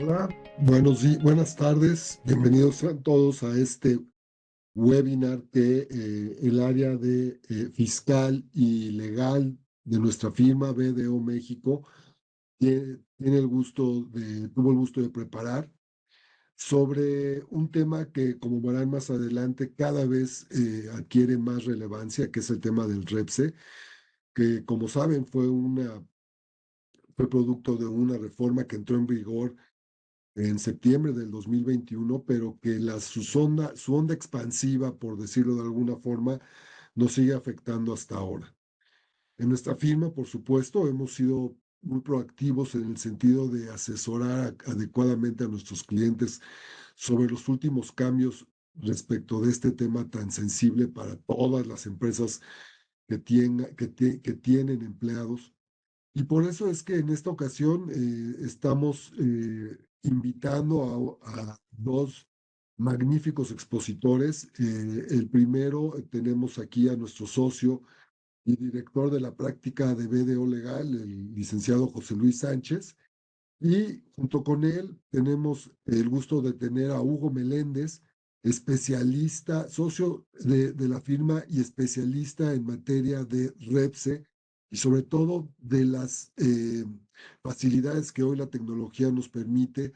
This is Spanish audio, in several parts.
Hola, buenas tardes. Bienvenidos a todos a este webinar que el área de fiscal y legal de nuestra firma BDO México tuvo el gusto de preparar sobre un tema que, como verán más adelante, cada vez adquiere más relevancia, que es el tema del REPSE, que como saben fue producto de una reforma que entró en vigor en septiembre del 2021, pero que su onda expansiva, por decirlo de alguna forma, nos sigue afectando hasta ahora. En nuestra firma, por supuesto, hemos sido muy proactivos en el sentido de asesorar adecuadamente a nuestros clientes sobre los últimos cambios respecto de este tema tan sensible para todas las empresas que tienen empleados. Y por eso es que en esta ocasión estamos invitando a dos magníficos expositores. El primero, tenemos aquí a nuestro socio y director de la práctica de BDO Legal, el licenciado José Luis Sánchez. Y junto con él tenemos el gusto de tener a Hugo Meléndez, especialista, socio de la firma y especialista en materia de REPSE y sobre todo de las facilidades que hoy la tecnología nos permite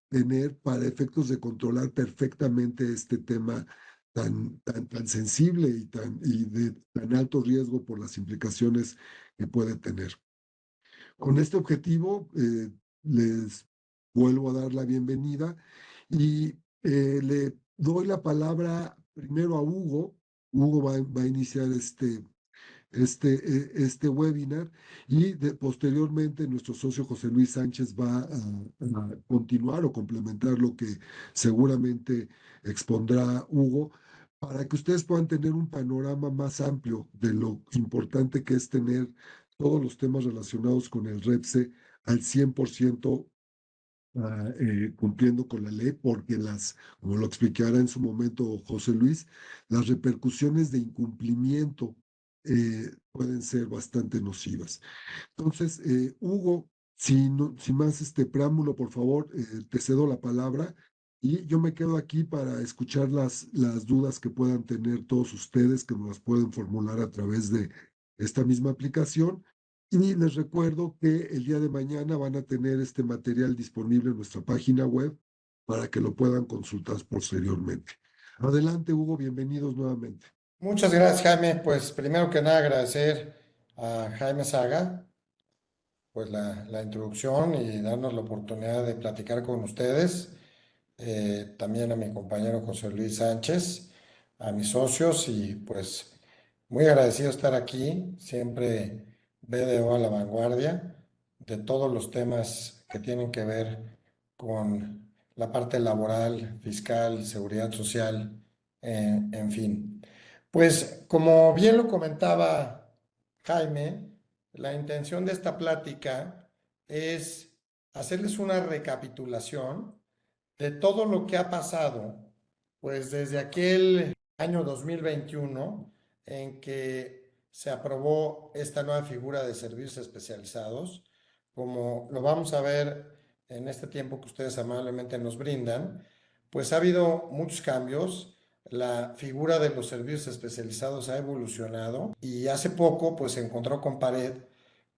tener para efectos de controlar perfectamente este tema tan sensible y de tan alto riesgo por las implicaciones que puede tener. Con este objetivo, les vuelvo a dar la bienvenida y le doy la palabra primero a Hugo. Hugo va a iniciar este webinar y posteriormente nuestro socio José Luis Sánchez va a continuar o complementar lo que seguramente expondrá Hugo para que ustedes puedan tener un panorama más amplio de lo importante que es tener todos los temas relacionados con el REPSE al 100% cumpliendo con la ley, porque como lo explicará en su momento José Luis, las repercusiones de incumplimiento pueden ser bastante nocivas. Entonces, Hugo, sin más preámbulo, por favor, te cedo la palabra y yo me quedo aquí para escuchar las dudas que puedan tener todos ustedes, que nos las pueden formular a través de esta misma aplicación. Y les recuerdo que el día de mañana van a tener este material disponible en nuestra página web para que lo puedan consultar posteriormente. Adelante, Hugo, bienvenidos nuevamente. Muchas gracias, Jaime. Pues primero que nada agradecer a Jaime Saga pues la introducción y darnos la oportunidad de platicar con ustedes. También a mi compañero José Luis Sánchez, a mis socios y pues muy agradecido de estar aquí. Siempre BDO a la vanguardia de todos los temas que tienen que ver con la parte laboral, fiscal, seguridad social, en fin. Pues como bien lo comentaba Jaime, la intención de esta plática es hacerles una recapitulación de todo lo que ha pasado, pues desde aquel año 2021 en que se aprobó esta nueva figura de servicios especializados, como lo vamos a ver en este tiempo que ustedes amablemente nos brindan, pues ha habido muchos cambios. La figura de los servicios especializados ha evolucionado y hace poco pues se encontró con pared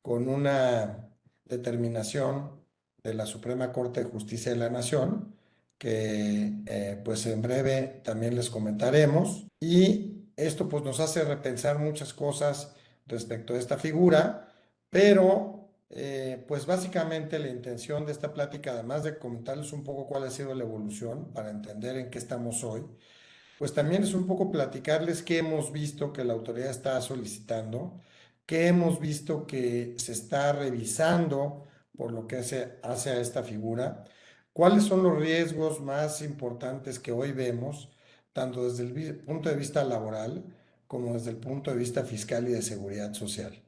con una determinación de la Suprema Corte de Justicia de la Nación que pues en breve también les comentaremos y esto pues nos hace repensar muchas cosas respecto a esta figura, pero pues básicamente la intención de esta plática, además de comentarles un poco cuál ha sido la evolución para entender en qué estamos hoy, pues también es un poco platicarles qué hemos visto que la autoridad está solicitando, qué hemos visto que se está revisando por lo que hace a esta figura, cuáles son los riesgos más importantes que hoy vemos, tanto desde el punto de vista laboral como desde el punto de vista fiscal y de seguridad social.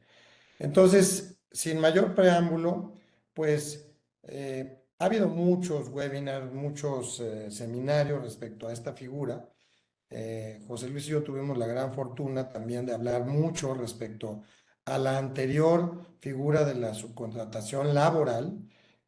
Entonces, sin mayor preámbulo, pues ha habido muchos webinars, muchos seminarios respecto a esta figura. José Luis y yo tuvimos la gran fortuna también de hablar mucho respecto a la anterior figura de la subcontratación laboral,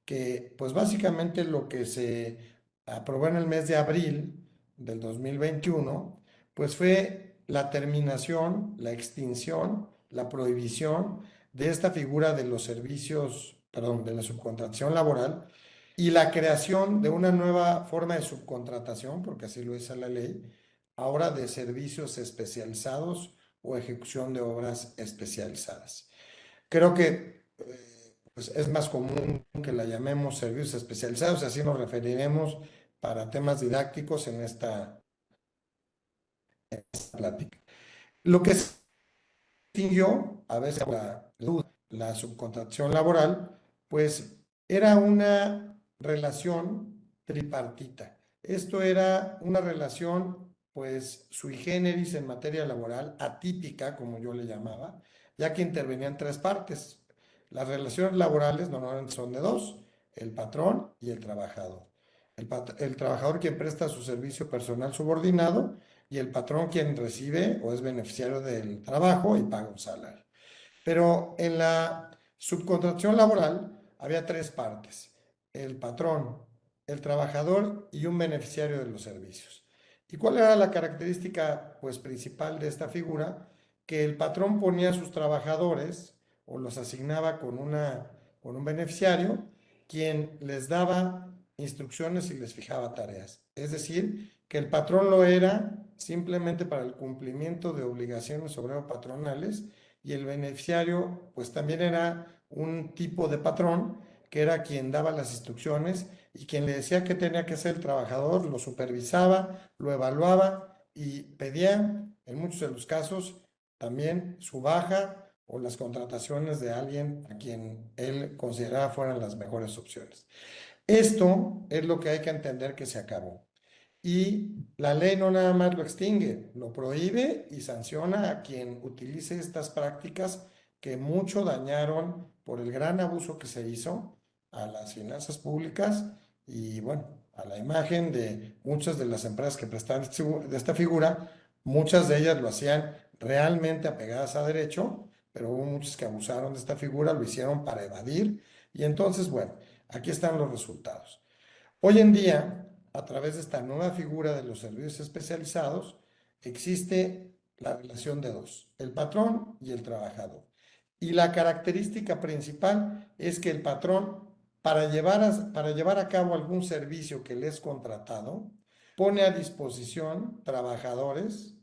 que pues básicamente lo que se aprobó en el mes de abril del 2021, pues fue la terminación, la extinción, la prohibición de esta figura de los servicios, perdón, de la subcontratación laboral y la creación de una nueva forma de subcontratación, porque así lo dice la ley, ahora de servicios especializados o ejecución de obras especializadas. Creo que pues es más común que la llamemos servicios especializados, así nos referiremos para temas didácticos en esta plática. Lo que se distinguió a veces la subcontratación laboral, pues era una relación tripartita. Esto era una relación, pues, sui generis en materia laboral, atípica, como yo le llamaba, ya que intervenían tres partes. Las relaciones laborales normalmente son de dos, el patrón y el trabajador. El trabajador quien presta su servicio personal subordinado y el patrón quien recibe o es beneficiario del trabajo y paga un salario. Pero en la subcontratación laboral había tres partes: el patrón, el trabajador y un beneficiario de los servicios. ¿Y cuál era la característica pues principal de esta figura? Que el patrón ponía a sus trabajadores o los asignaba con un beneficiario quien les daba instrucciones y les fijaba tareas. Es decir, que el patrón lo era simplemente para el cumplimiento de obligaciones obrero-patronales y el beneficiario pues también era un tipo de patrón que era quien daba las instrucciones y quien le decía qué tenía que hacer el trabajador, lo supervisaba, lo evaluaba y pedía en muchos de los casos también su baja o las contrataciones de alguien a quien él consideraba fueran las mejores opciones. Esto es lo que hay que entender que se acabó. Y la ley no nada más lo extingue, lo prohíbe y sanciona a quien utilice estas prácticas que mucho dañaron por el gran abuso que se hizo a las finanzas públicas y bueno, a la imagen de muchas de las empresas que prestaban de esta figura. Muchas de ellas lo hacían realmente apegadas a derecho, pero hubo muchos que abusaron de esta figura, lo hicieron para evadir y entonces, bueno, aquí están los resultados. Hoy en día, a través de esta nueva figura de los servicios especializados, existe la relación de dos, el patrón y el trabajador. Y la característica principal es que el patrón, para llevar a cabo algún servicio que le es contratado, pone a disposición trabajadores,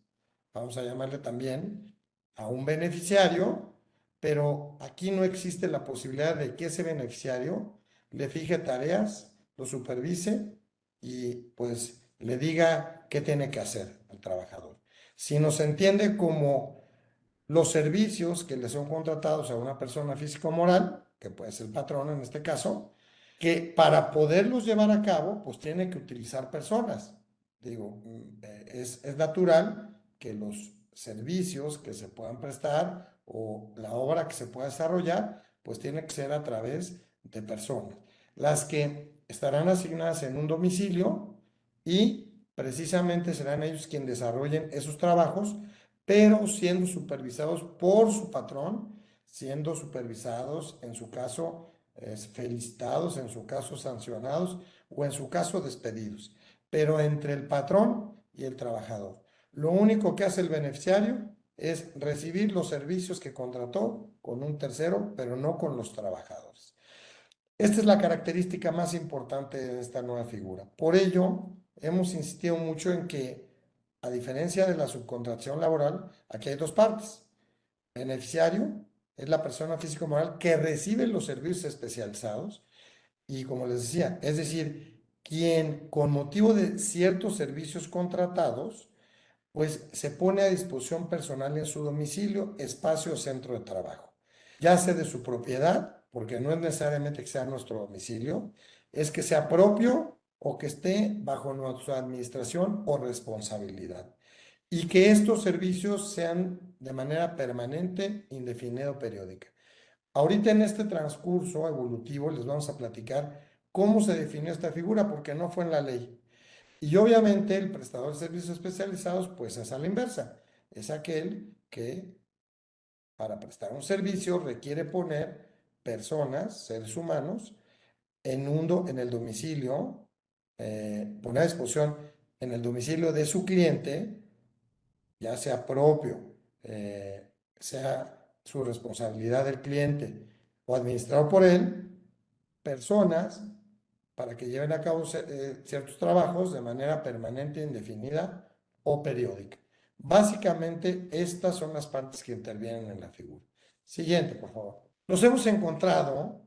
vamos a llamarle también a un beneficiario, pero aquí no existe la posibilidad de que ese beneficiario le fije tareas, lo supervise y pues le diga qué tiene que hacer al trabajador. Si nos entiende como los servicios que le son contratados a una persona física o moral, que puede ser el patrón en este caso, que para poderlos llevar a cabo, pues tiene que utilizar personas. Digo, es natural que los servicios que se puedan prestar o la obra que se pueda desarrollar, pues tiene que ser a través de personas, las que estarán asignadas en un domicilio y precisamente serán ellos quienes desarrollen esos trabajos, pero siendo supervisados por su patrón, siendo supervisados, en su caso, felicitados, en su caso, sancionados o en su caso, despedidos, pero entre el patrón y el trabajador. Lo único que hace el beneficiario es recibir los servicios que contrató con un tercero, pero no con los trabajadores. Esta es la característica más importante de esta nueva figura. Por ello, hemos insistido mucho en que, a diferencia de la subcontratación laboral, aquí hay dos partes. Beneficiario es la persona físico-moral que recibe los servicios especializados y, como les decía, es decir, quien con motivo de ciertos servicios contratados, pues se pone a disposición personal en su domicilio, espacio o centro de trabajo, ya sea de su propiedad, porque no es necesariamente que sea nuestro domicilio, es que sea propio o que esté bajo nuestra administración o responsabilidad. Y que estos servicios sean de manera permanente, indefinida o periódica. Ahorita en este transcurso evolutivo les vamos a platicar cómo se definió esta figura, porque no fue en la ley. Y obviamente el prestador de servicios especializados, pues es a la inversa. Es aquel que para prestar un servicio requiere poner personas, seres humanos, en el domicilio, poner a disposición en el domicilio de su cliente, ya sea propio, sea su responsabilidad del cliente o administrado por él, personas para que lleven a cabo ciertos trabajos de manera permanente, indefinida o periódica. Básicamente, estas son las partes que intervienen en la figura. Siguiente, por favor. Nos hemos encontrado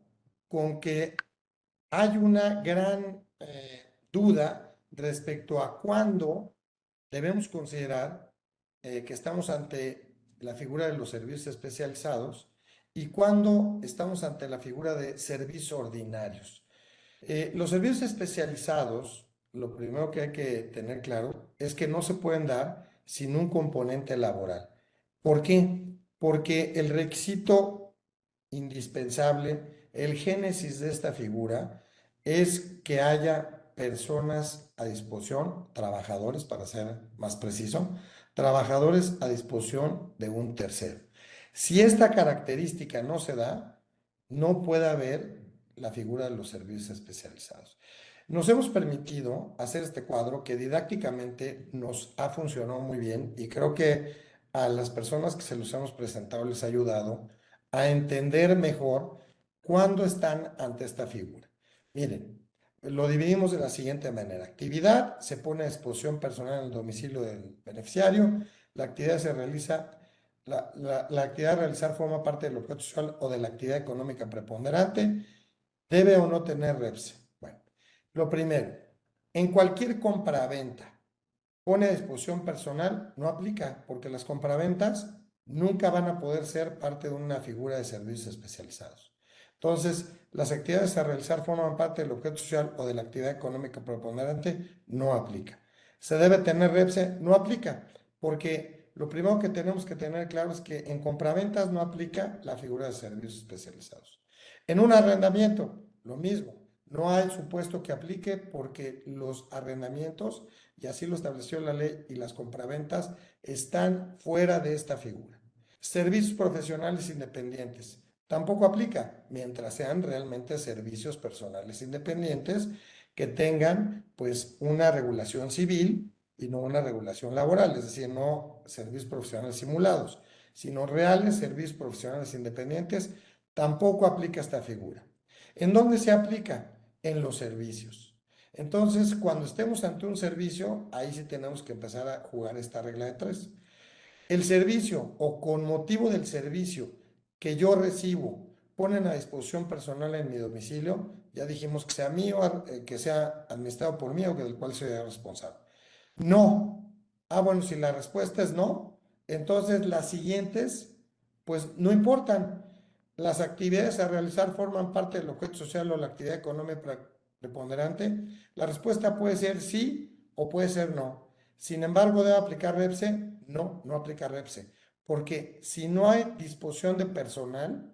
con que hay una gran duda respecto a cuándo debemos considerar que estamos ante la figura de los servicios especializados y cuándo estamos ante la figura de servicios ordinarios. Los servicios especializados, lo primero que hay que tener claro es que no se pueden dar sin un componente laboral. ¿Por qué? Porque el requisito indispensable, el génesis de esta figura, es que haya personas a disposición, trabajadores, para ser más preciso, trabajadores a disposición de un tercero. Si esta característica no se da, no puede haber la figura de los servicios especializados. Nos hemos permitido hacer este cuadro que didácticamente nos ha funcionado muy bien y creo que a las personas que se los hemos presentado les ha ayudado a entender mejor cuándo están ante esta figura. Miren, lo dividimos de la siguiente manera. Actividad se pone a disposición personal en el domicilio del beneficiario. La actividad se realiza, la actividad a realizar forma parte del objeto social o de la actividad económica preponderante. ¿Debe o no tener REPSE? Bueno, lo primero, en cualquier compraventa pone a disposición personal, no aplica, porque las compraventas nunca van a poder ser parte de una figura de servicios especializados. Entonces, las actividades a realizar forman parte del objeto social o de la actividad económica preponderante, no aplica. ¿Se debe tener REPSE? No aplica, porque lo primero que tenemos que tener claro es que en compraventas no aplica la figura de servicios especializados. En un arrendamiento, lo mismo. No hay supuesto que aplique porque los arrendamientos, y así lo estableció la ley, y las compraventas están fuera de esta figura. Servicios profesionales independientes. Tampoco aplica mientras sean realmente servicios personales independientes que tengan pues una regulación civil y no una regulación laboral, es decir, no servicios profesionales simulados, sino reales servicios profesionales independientes. Tampoco aplica esta figura. ¿En dónde se aplica? En los servicios. Entonces, cuando estemos ante un servicio, ahí sí tenemos que empezar a jugar esta regla de tres. El servicio o con motivo del servicio que yo recibo ponen a disposición personal en mi domicilio, ya dijimos que sea mío, que sea administrado por mí o que del cual soy responsable. No. Ah, bueno, si la respuesta es no, entonces las siguientes, pues no importan. Las actividades a realizar forman parte del objeto social o la actividad económica preponderante. La respuesta puede ser sí o puede ser no. Sin embargo, ¿debe aplicar REPSE? No, no aplica REPSE. Porque si no hay disposición de personal,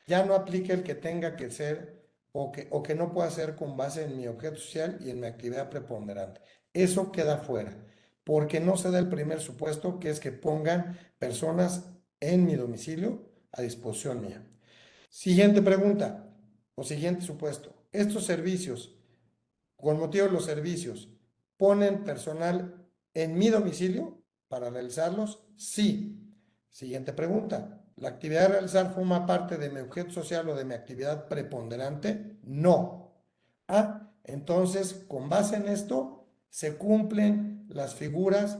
ya no aplica el que tenga que ser o que no pueda ser con base en mi objeto social y en mi actividad preponderante. Eso queda fuera, porque no se da el primer supuesto, que es que pongan personas en mi domicilio a disposición mía. Siguiente pregunta o siguiente supuesto. Estos servicios, con motivo de los servicios, ¿ponen personal en mi domicilio para realizarlos? Sí. Siguiente pregunta. ¿La actividad a realizar forma parte de mi objeto social o de mi actividad preponderante? No. Ah, entonces, con base en esto, se cumplen las figuras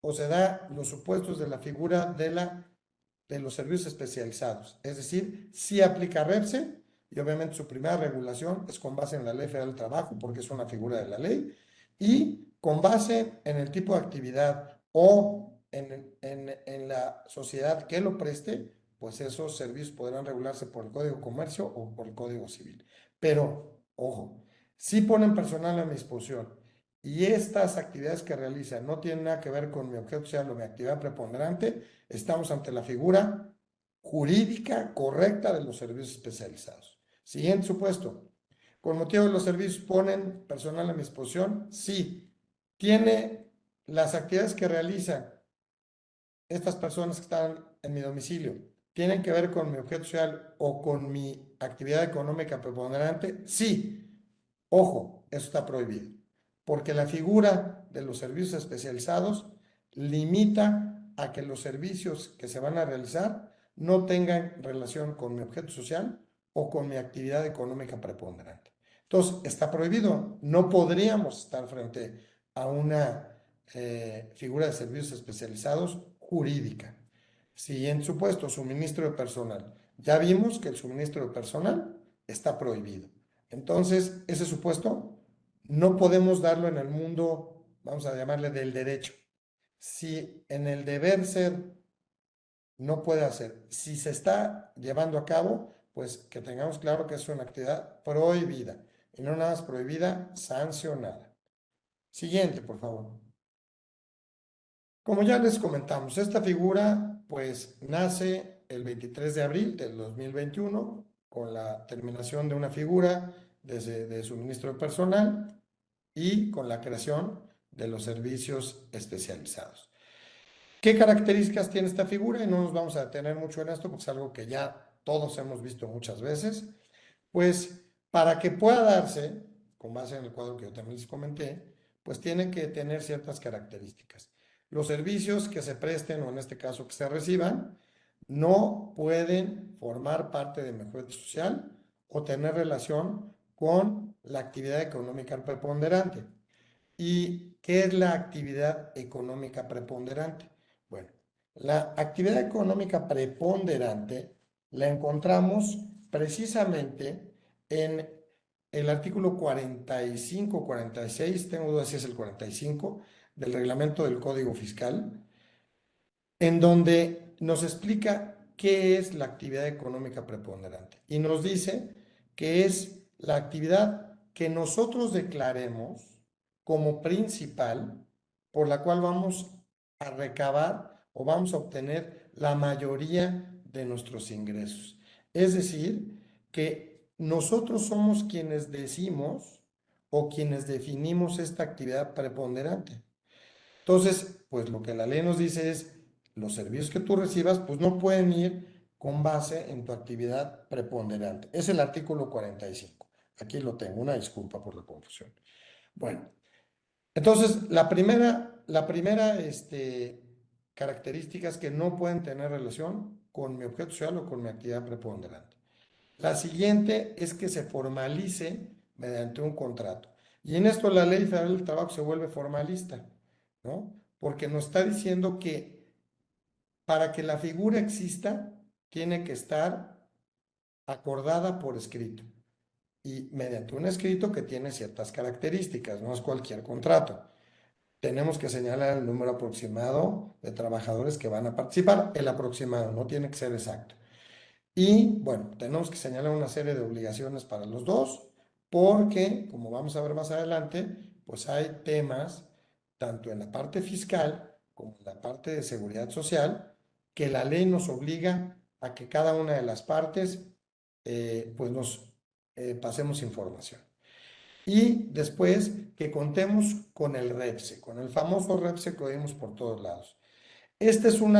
o se da los supuestos de la figura de los servicios especializados. Es decir, sí aplica REPSE y obviamente su primera regulación es con base en la Ley Federal del Trabajo porque es una figura de la ley y con base en el tipo de actividad o en la sociedad que lo preste, pues esos servicios podrán regularse por el Código de Comercio o por el Código Civil. Pero, ojo, si ponen personal a mi disposición y estas actividades que realizan no tienen nada que ver con mi objeto social o mi actividad preponderante, estamos ante la figura jurídica correcta de los servicios especializados. Siguiente supuesto. ¿Con motivo de los servicios ponen personal a mi disposición? Sí. ¿Tiene las actividades que realizan estas personas que están en mi domicilio? ¿Tienen que ver con mi objeto social o con mi actividad económica preponderante? Sí. Ojo, eso está prohibido, porque la figura de los servicios especializados limita a que los servicios que se van a realizar no tengan relación con mi objeto social o con mi actividad económica preponderante. Entonces, está prohibido. No podríamos estar frente a una figura de servicios especializados jurídica. Siguiente supuesto, suministro de personal. Ya vimos que el suministro de personal está prohibido. Entonces, ese supuesto no podemos darlo en el mundo, vamos a llamarle del derecho. Si en el deber ser no puede hacer, si se está llevando a cabo, pues que tengamos claro que es una actividad prohibida y no nada más prohibida, sancionada. Siguiente, por favor. Como ya les comentamos, esta figura pues nace el 23 de abril del 2021 con la terminación de una figura de suministro de personal y con la creación de los servicios especializados. ¿Qué características tiene esta figura? Y no nos vamos a detener mucho en esto porque es algo que ya todos hemos visto muchas veces. Pues para que pueda darse, con base en el cuadro que yo también les comenté, pues tiene que tener ciertas características. Los servicios que se presten, o en este caso que se reciban, no pueden formar parte de mi objeto social o tener relación con la actividad económica preponderante. ¿Y qué es la actividad económica preponderante? Bueno, la actividad económica preponderante la encontramos precisamente en el artículo 45, 46, tengo dudas si es el 45 del reglamento del Código Fiscal, en donde nos explica qué es la actividad económica preponderante y nos dice que es la actividad que nosotros declaremos como principal por la cual vamos a recabar o vamos a obtener la mayoría de nuestros ingresos. Es decir, que nosotros somos quienes decimos o quienes definimos esta actividad preponderante. Entonces, pues lo que la ley nos dice es, los servicios que tú recibas, pues no pueden ir con base en tu actividad preponderante. Es el artículo 45. Aquí lo tengo, una disculpa por la confusión. Bueno, entonces la primera característica es que no pueden tener relación con mi objeto social o con mi actividad preponderante. La siguiente es que se formalice mediante un contrato. Y en esto la Ley Federal del Trabajo se vuelve formalista, ¿no? Porque nos está diciendo que para que la figura exista, tiene que estar acordada por escrito. Y mediante un escrito que tiene ciertas características, no es cualquier contrato. Tenemos que señalar el número aproximado de trabajadores que van a participar, el aproximado, no tiene que ser exacto. Y bueno, tenemos que señalar una serie de obligaciones para los dos, porque, como vamos a ver más adelante, pues hay temas, tanto en la parte fiscal como en la parte de seguridad social, que la ley nos obliga a que cada una de las partes, pues nos pasemos información. Y después que contemos con el REPSE, con el famoso REPSE que oímos por todos lados. Esta es una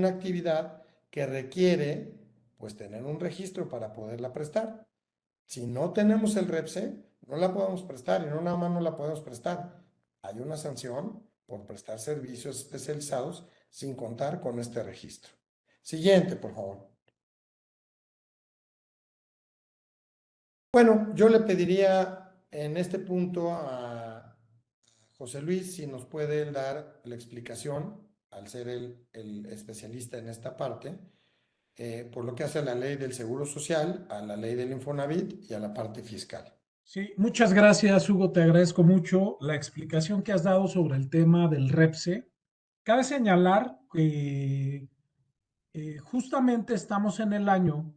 actividad que requiere, pues, tener un registro para poderla prestar. Si no tenemos el REPSE, no la podemos prestar y no nada más no la podemos prestar. Hay una sanción por prestar servicios especializados sin contar con este registro. Siguiente, por favor. Bueno, yo le pediría en este punto a José Luis si nos puede dar la explicación, al ser el especialista en esta parte, por lo que hace a la ley del Seguro Social, a la ley del Infonavit y a la parte fiscal. Sí, muchas gracias, Hugo. Te agradezco mucho la explicación que has dado sobre el tema del REPSE. Cabe señalar que justamente estamos en el año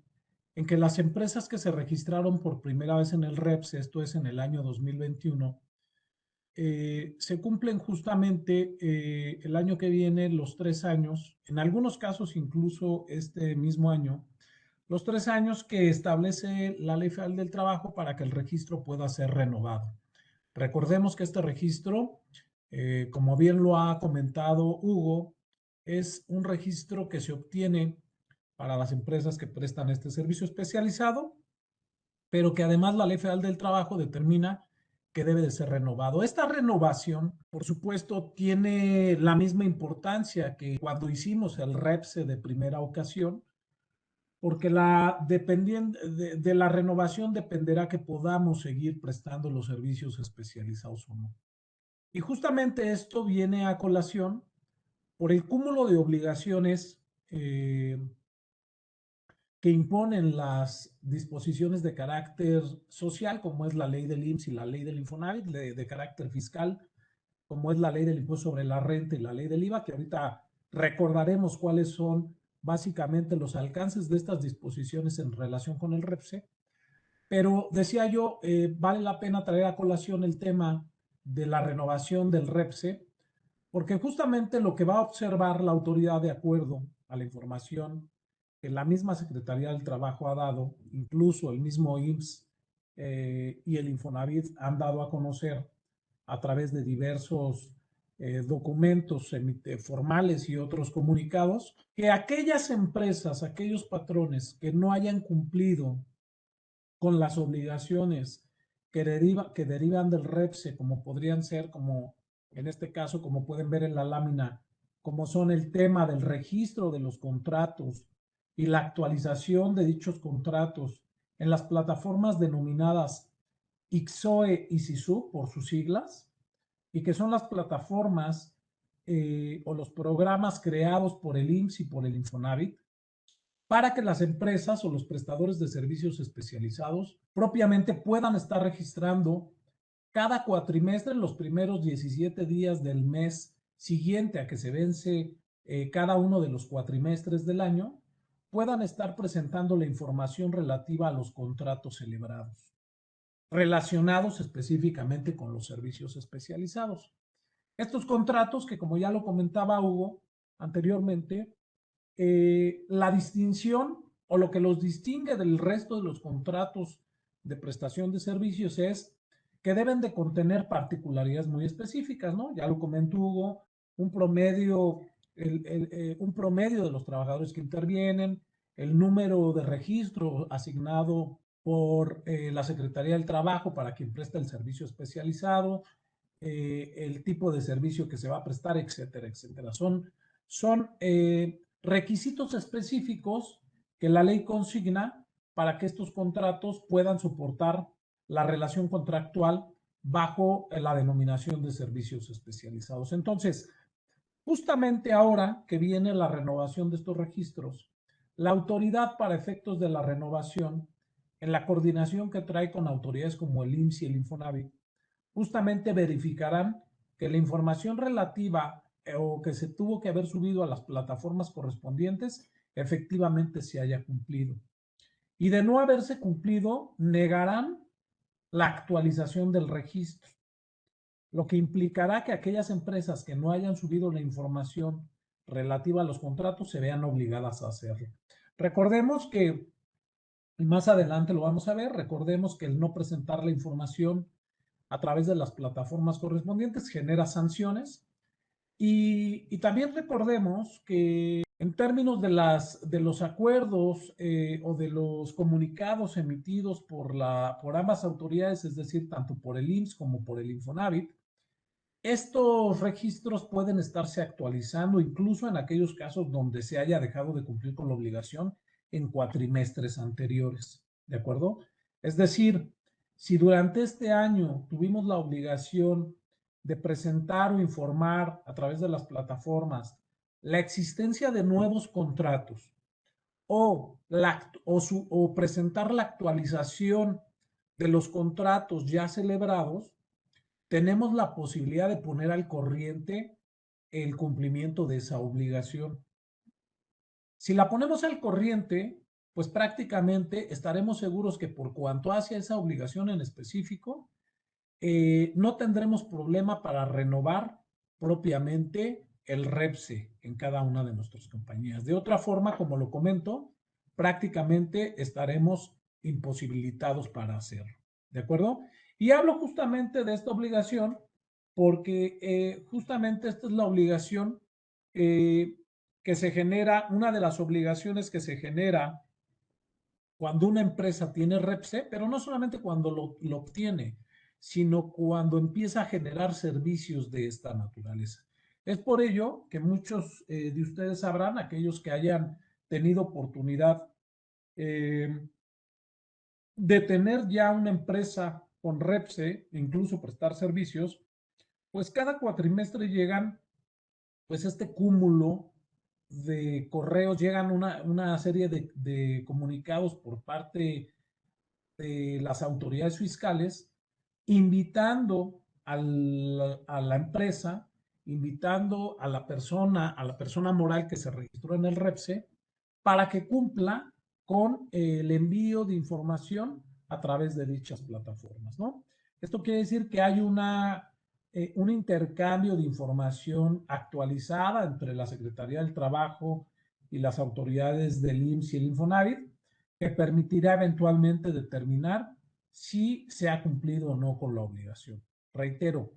en que las empresas que se registraron por primera vez en el REPSE, esto es en el año 2021, se cumplen justamente el año que viene los 3 años, en algunos casos incluso este mismo año, los 3 años que establece la Ley Federal del Trabajo para que el registro pueda ser renovado. Recordemos que este registro, como bien lo ha comentado Hugo, es un registro que se obtiene para las empresas que prestan este servicio especializado pero que además la Ley Federal del Trabajo determina que debe de ser renovado. Esta renovación, por supuesto, tiene la misma importancia que cuando hicimos el REPSE de primera ocasión, porque de la renovación dependerá que podamos seguir prestando los servicios especializados o no. Y justamente esto viene a colación por el cúmulo de obligaciones que imponen las disposiciones de carácter social, como es la ley del IMSS y la ley del Infonavit, de carácter fiscal, como es la ley del impuesto sobre la renta y la ley del IVA, que ahorita recordaremos cuáles son básicamente los alcances de estas disposiciones en relación con el REPSE. Pero decía yo, vale la pena traer a colación el tema de la renovación del REPSE, porque justamente lo que va a observar la autoridad de acuerdo a la información que la misma Secretaría del Trabajo ha dado, incluso el mismo IMSS y el Infonavit han dado a conocer a través de diversos documentos formales y otros comunicados, que aquellas empresas, aquellos patrones que no hayan cumplido con las obligaciones que derivan del REPSE, como podrían ser, como en este caso, como pueden ver en la lámina, como son el tema del registro de los contratos y la actualización de dichos contratos en las plataformas denominadas ICSOE y SISU por sus siglas, y que son las plataformas o los programas creados por el IMSS y por el Infonavit para que las empresas o los prestadores de servicios especializados propiamente puedan estar registrando cada cuatrimestre, los primeros 17 días del mes siguiente a que se vence cada uno de los cuatrimestres del año, puedan estar presentando la información relativa a los contratos celebrados, relacionados específicamente con los servicios especializados. Estos contratos, que como ya lo comentaba Hugo anteriormente, la distinción o lo que los distingue del resto de los contratos de prestación de servicios es que deben de contener particularidades muy específicas, ¿no? Ya lo comentó Hugo, un promedio, un promedio de los trabajadores que intervienen, el número de registro asignado por la Secretaría del Trabajo para quien presta el servicio especializado, el tipo de servicio que se va a prestar, etcétera, etcétera. Son requisitos específicos que la ley consigna para que estos contratos puedan soportar la relación contractual bajo la denominación de servicios especializados. Entonces, justamente ahora que viene la renovación de estos registros, la autoridad para efectos de la renovación, en la coordinación que trae con autoridades como el IMSS y el Infonavit, justamente verificarán que la información relativa o que se tuvo que haber subido a las plataformas correspondientes efectivamente se haya cumplido. Y de no haberse cumplido, negarán la actualización del registro, lo que implicará que aquellas empresas que no hayan subido la información relativa a los contratos se vean obligadas a hacerlo. Recordemos que, y más adelante lo vamos a ver, recordemos que el no presentar la información a través de las plataformas correspondientes genera sanciones. Y también recordemos que en términos de los acuerdos o de los comunicados emitidos por ambas autoridades, es decir, tanto por el IMSS como por el Infonavit, estos registros pueden estarse actualizando incluso en aquellos casos donde se haya dejado de cumplir con la obligación en cuatrimestres anteriores, ¿de acuerdo? Es decir, si durante este año tuvimos la obligación de presentar o informar a través de las plataformas la existencia de nuevos contratos o presentar la actualización de los contratos ya celebrados, tenemos la posibilidad de poner al corriente el cumplimiento de esa obligación. Si la ponemos al corriente, pues prácticamente estaremos seguros que por cuanto hacia esa obligación en específico, no tendremos problema para renovar propiamente el REPSE en cada una de nuestras compañías. De otra forma, como lo comento, prácticamente estaremos imposibilitados para hacerlo. ¿De acuerdo? Y hablo justamente de esta obligación porque justamente esta es la obligación que se genera, una de las obligaciones que se genera cuando una empresa tiene REPSE, pero no solamente cuando lo obtiene, sino cuando empieza a generar servicios de esta naturaleza. Es por ello que muchos de ustedes sabrán, aquellos que hayan tenido oportunidad de tener ya una empresa con REPSE, incluso prestar servicios, pues cada cuatrimestre llegan pues este cúmulo de correos, llegan una serie de comunicados por parte de las autoridades fiscales invitando a la empresa, invitando a la persona moral que se registró en el REPSE para que cumpla con el envío de información a través de dichas plataformas, ¿no? Esto quiere decir que hay un intercambio de información actualizada entre la Secretaría del Trabajo y las autoridades del IMSS y el Infonavit, que permitirá eventualmente determinar si se ha cumplido o no con la obligación. Reitero,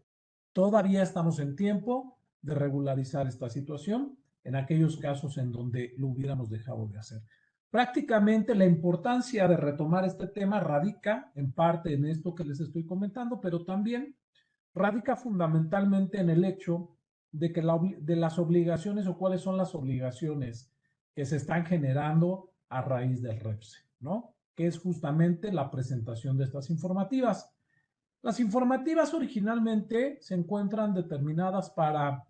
todavía estamos en tiempo de regularizar esta situación en aquellos casos en donde lo hubiéramos dejado de hacer. Prácticamente la importancia de retomar este tema radica en parte en esto que les estoy comentando, pero también radica fundamentalmente en el hecho de que de las obligaciones o cuáles son las obligaciones que se están generando a raíz del REPSE, ¿no? Que es justamente la presentación de estas informativas. Las informativas originalmente se encuentran determinadas para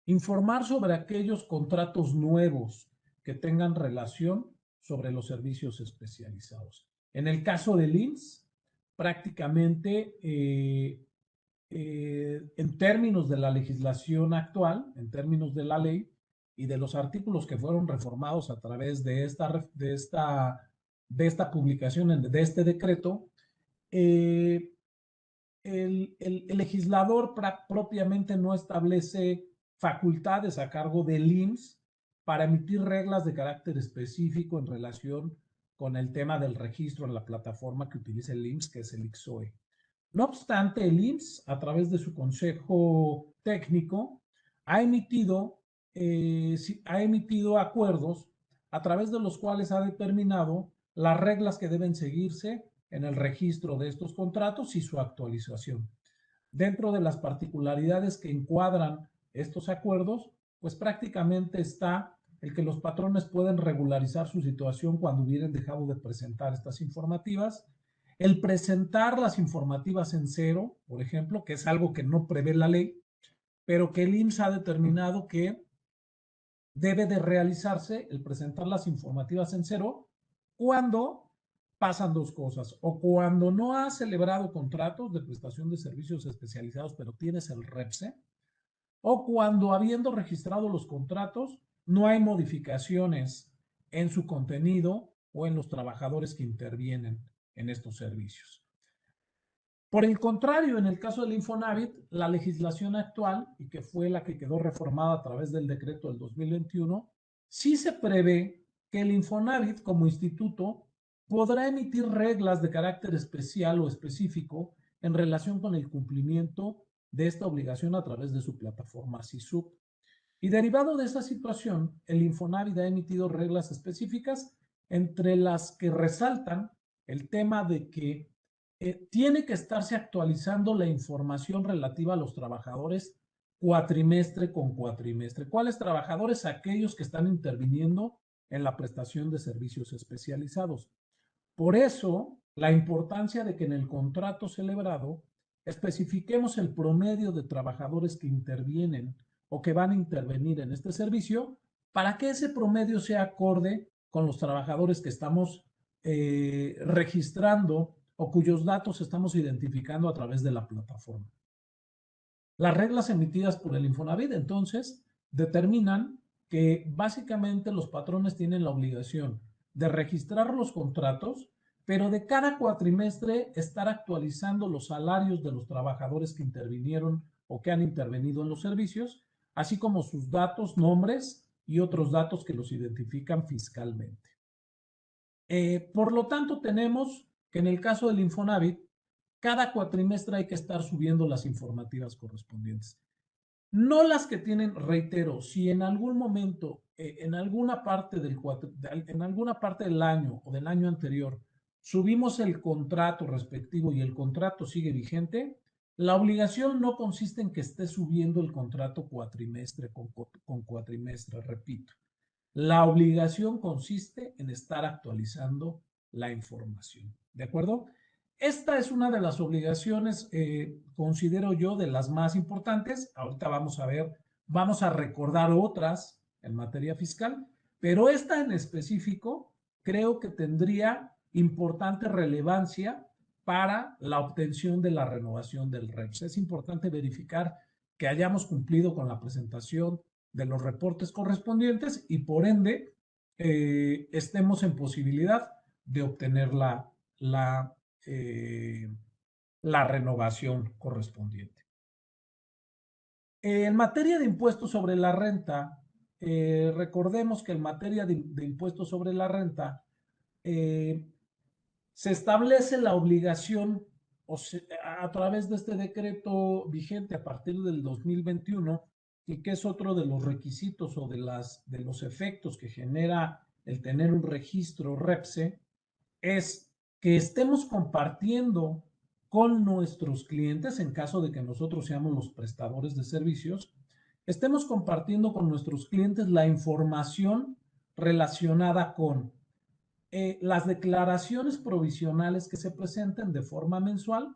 informar sobre aquellos contratos nuevos que tengan relación sobre los servicios especializados. En el caso del IMSS, prácticamente en términos de la legislación actual, en términos de la ley y de los artículos que fueron reformados a través de esta publicación, de este decreto, el legislador propiamente no establece facultades a cargo del IMSS para emitir reglas de carácter específico en relación con el tema del registro en la plataforma que utiliza el IMSS, que es el ICSOE. No obstante, el IMSS, a través de su consejo técnico, ha emitido acuerdos a través de los cuales ha determinado las reglas que deben seguirse en el registro de estos contratos y su actualización. Dentro de las particularidades que encuadran estos acuerdos, pues prácticamente está el que los patrones pueden regularizar su situación cuando hubieran dejado de presentar estas informativas, el presentar las informativas en cero, por ejemplo, que es algo que no prevé la ley, pero que el IMSS ha determinado que debe de realizarse el presentar las informativas en cero cuando pasan dos cosas, o cuando no has celebrado contratos de prestación de servicios especializados, pero tienes el REPSE, o cuando habiendo registrado los contratos no hay modificaciones en su contenido o en los trabajadores que intervienen en estos servicios. Por el contrario, en el caso del Infonavit, la legislación actual, y que fue la que quedó reformada a través del decreto del 2021, sí se prevé que el Infonavit como instituto podrá emitir reglas de carácter especial o específico en relación con el cumplimiento de esta obligación a través de su plataforma SISUB. Y derivado de esa situación, el Infonavit ha emitido reglas específicas entre las que resaltan el tema de que tiene que estarse actualizando la información relativa a los trabajadores cuatrimestre con cuatrimestre. ¿Cuáles trabajadores? Aquellos que están interviniendo en la prestación de servicios especializados. Por eso, la importancia de que en el contrato celebrado especifiquemos el promedio de trabajadores que intervienen o que van a intervenir en este servicio para que ese promedio sea acorde con los trabajadores que estamos registrando o cuyos datos estamos identificando a través de la plataforma. Las reglas emitidas por el Infonavit, entonces, determinan que básicamente los patrones tienen la obligación de registrar los contratos, pero de cada cuatrimestre estar actualizando los salarios de los trabajadores que intervinieron o que han intervenido en los servicios, así como sus datos, nombres y otros datos que los identifican fiscalmente. Por lo tanto, tenemos que en el caso del Infonavit, cada cuatrimestre hay que estar subiendo las informativas correspondientes. No las que tienen, reitero, si en algún momento, en alguna parte del año o del año anterior, subimos el contrato respectivo y el contrato sigue vigente, la obligación no consiste en que esté subiendo el contrato cuatrimestre con cuatrimestre, repito. La obligación consiste en estar actualizando la información. ¿De acuerdo? Esta es una de las obligaciones, considero yo, de las más importantes. Ahorita vamos a ver, vamos a recordar otras en materia fiscal, pero esta en específico creo que tendría importante relevancia para la obtención de la renovación del REPS. Es importante verificar que hayamos cumplido con la presentación de los reportes correspondientes y por ende estemos en posibilidad de obtener la renovación correspondiente. En materia de impuestos sobre la renta, recordemos que en materia de impuestos sobre la renta se establece la obligación a través de este decreto vigente a partir del 2021 y que es otro de los requisitos o de los efectos que genera el tener un registro REPSE, es que estemos compartiendo con nuestros clientes, en caso de que nosotros seamos los prestadores de servicios, estemos compartiendo con nuestros clientes la información relacionada con las declaraciones provisionales que se presenten de forma mensual,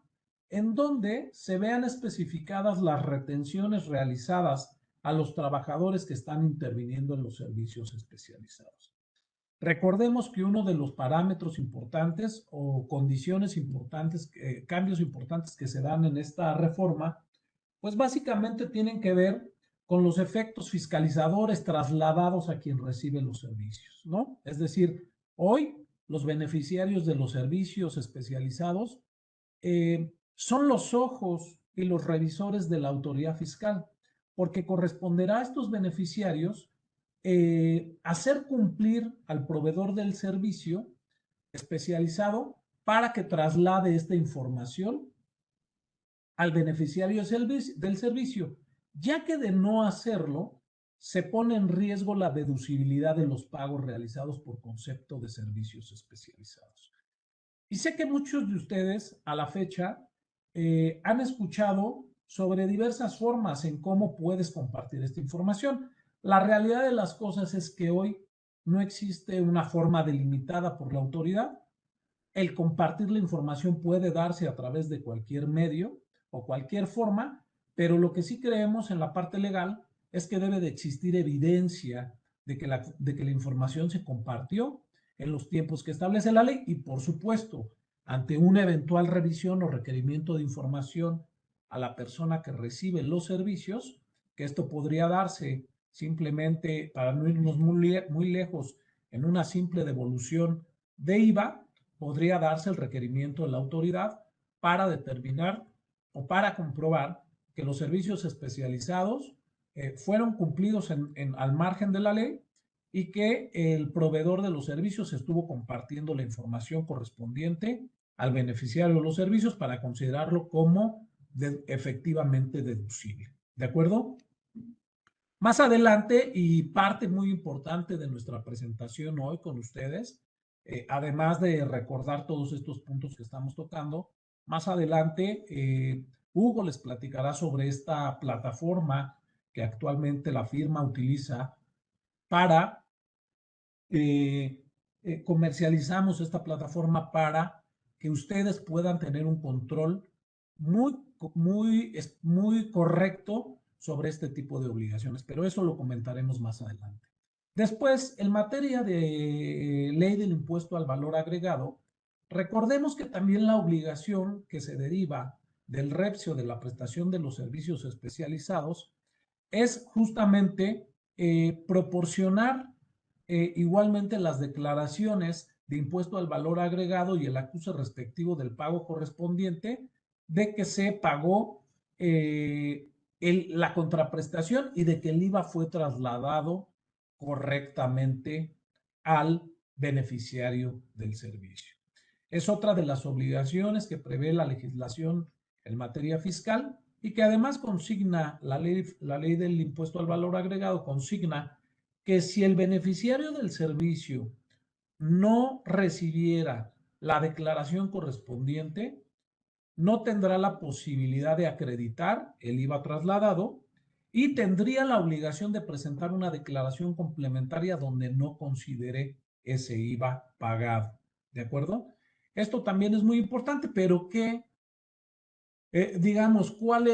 en donde se vean especificadas las retenciones realizadas a los trabajadores que están interviniendo en los servicios especializados. Recordemos que uno de los parámetros importantes o condiciones importantes, cambios importantes que se dan en esta reforma, pues básicamente tienen que ver con los efectos fiscalizadores trasladados a quien recibe los servicios, ¿no? Es decir, hoy los beneficiarios de los servicios especializados son los ojos y los revisores de la autoridad fiscal, porque corresponderá a estos beneficiarios hacer cumplir al proveedor del servicio especializado para que traslade esta información al beneficiario del servicio, ya que de no hacerlo, se pone en riesgo la deducibilidad de los pagos realizados por concepto de servicios especializados. Y sé que muchos de ustedes a la fecha han escuchado sobre diversas formas en cómo puedes compartir esta información. La realidad de las cosas es que hoy no existe una forma delimitada por la autoridad. El compartir la información puede darse a través de cualquier medio o cualquier forma, pero lo que sí creemos en la parte legal es que debe de existir evidencia de que la información se compartió en los tiempos que establece la ley y, por supuesto, ante una eventual revisión o requerimiento de información a la persona que recibe los servicios, que esto podría darse simplemente, para no irnos muy lejos, en una simple devolución de IVA, podría darse el requerimiento de la autoridad para determinar o para comprobar que los servicios especializados fueron cumplidos al margen de la ley y que el proveedor de los servicios estuvo compartiendo la información correspondiente al beneficiario de los servicios para considerarlo como efectivamente deducible. ¿De acuerdo? Más adelante, y parte muy importante de nuestra presentación hoy con ustedes, además de recordar todos estos puntos que estamos tocando, más adelante Hugo les platicará sobre esta plataforma que actualmente la firma utiliza para comercializamos esta plataforma para que ustedes puedan tener un control muy correcto sobre este tipo de obligaciones, pero eso lo comentaremos más adelante. Después, en materia de ley del impuesto al valor agregado, recordemos que también la obligación que se deriva del REPSE o de la prestación de los servicios especializados es justamente proporcionar igualmente las declaraciones de impuesto al valor agregado y el acuse respectivo del pago correspondiente de que se pagó la contraprestación y de que el IVA fue trasladado correctamente al beneficiario del servicio. Es otra de las obligaciones que prevé la legislación en materia fiscal y que además consigna, la ley del impuesto al valor agregado consigna que si el beneficiario del servicio no recibiera la declaración correspondiente, no tendrá la posibilidad de acreditar el IVA trasladado y tendría la obligación de presentar una declaración complementaria donde no considere ese IVA pagado. ¿De acuerdo? Esto también es muy importante, pero ¿qué? Digamos, ¿cuál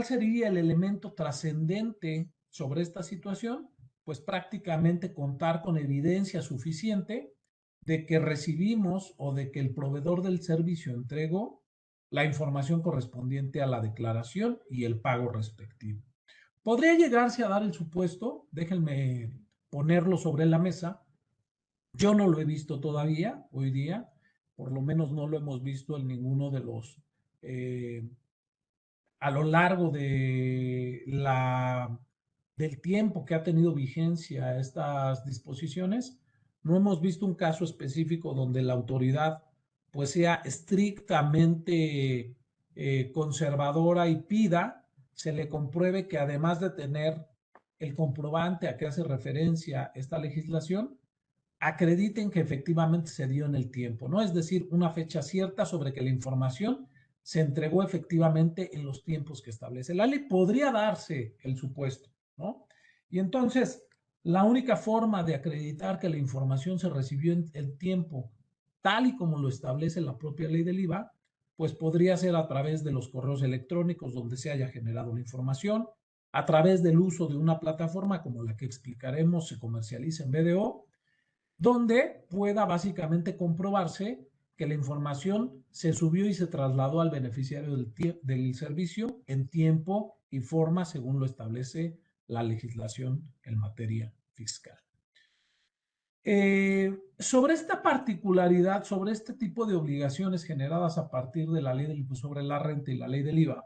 sería el elemento trascendente sobre esta situación? Pues prácticamente contar con evidencia suficiente de que recibimos o de que el proveedor del servicio entregó la información correspondiente a la declaración y el pago respectivo. Podría llegarse a dar el supuesto, déjenme ponerlo sobre la mesa, yo no lo he visto todavía hoy día, por lo menos no lo hemos visto en ninguno de los a lo largo del tiempo que ha tenido vigencia estas disposiciones, no hemos visto un caso específico donde la autoridad pues sea estrictamente conservadora y pida se le compruebe que además de tener el comprobante a que hace referencia esta legislación, acrediten que efectivamente se dio en el tiempo, ¿no? Es decir, una fecha cierta sobre que la información se entregó efectivamente en los tiempos que establece la ley. Podría darse el supuesto, ¿no? Y entonces, la única forma de acreditar que la información se recibió en el tiempo, tal y como lo establece la propia ley del IVA, pues podría ser a través de los correos electrónicos donde se haya generado la información, a través del uso de una plataforma como la que explicaremos se comercializa en BDO, donde pueda básicamente comprobarse que la información se subió y se trasladó al beneficiario del servicio en tiempo y forma según lo establece la legislación en materia fiscal. Sobre esta particularidad, sobre este tipo de obligaciones generadas a partir de la ley del impuesto sobre la renta y la ley del IVA,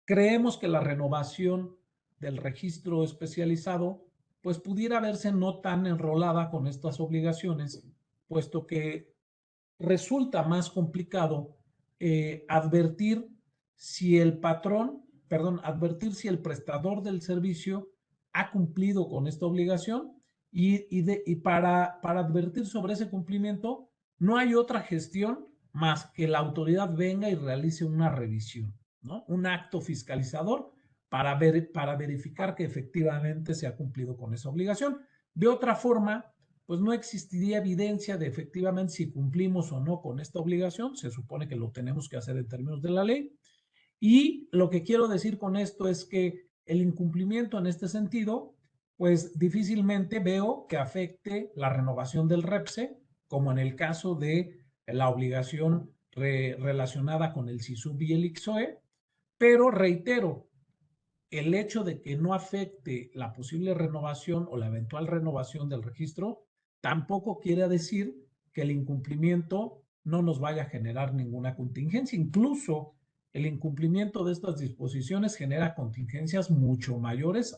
creemos que la renovación del registro especializado pues pudiera verse no tan enrolada con estas obligaciones, puesto que resulta más complicado advertir si el advertir si el prestador del servicio ha cumplido con esta obligación y para advertir sobre ese cumplimiento no hay otra gestión más que la autoridad venga y realice una revisión, ¿no? Un acto fiscalizador para verificar que efectivamente se ha cumplido con esa obligación. De otra forma, pues no existiría evidencia de efectivamente si cumplimos o no con esta obligación. Se supone que lo tenemos que hacer en términos de la ley. Y lo que quiero decir con esto es que el incumplimiento en este sentido, pues difícilmente veo que afecte la renovación del REPSE, como en el caso de la obligación relacionada con el SISUB y el ICSOE, pero reitero, el hecho de que no afecte la posible renovación o la eventual renovación del registro tampoco quiere decir que el incumplimiento no nos vaya a generar ninguna contingencia. Incluso el incumplimiento de estas disposiciones genera contingencias mucho mayores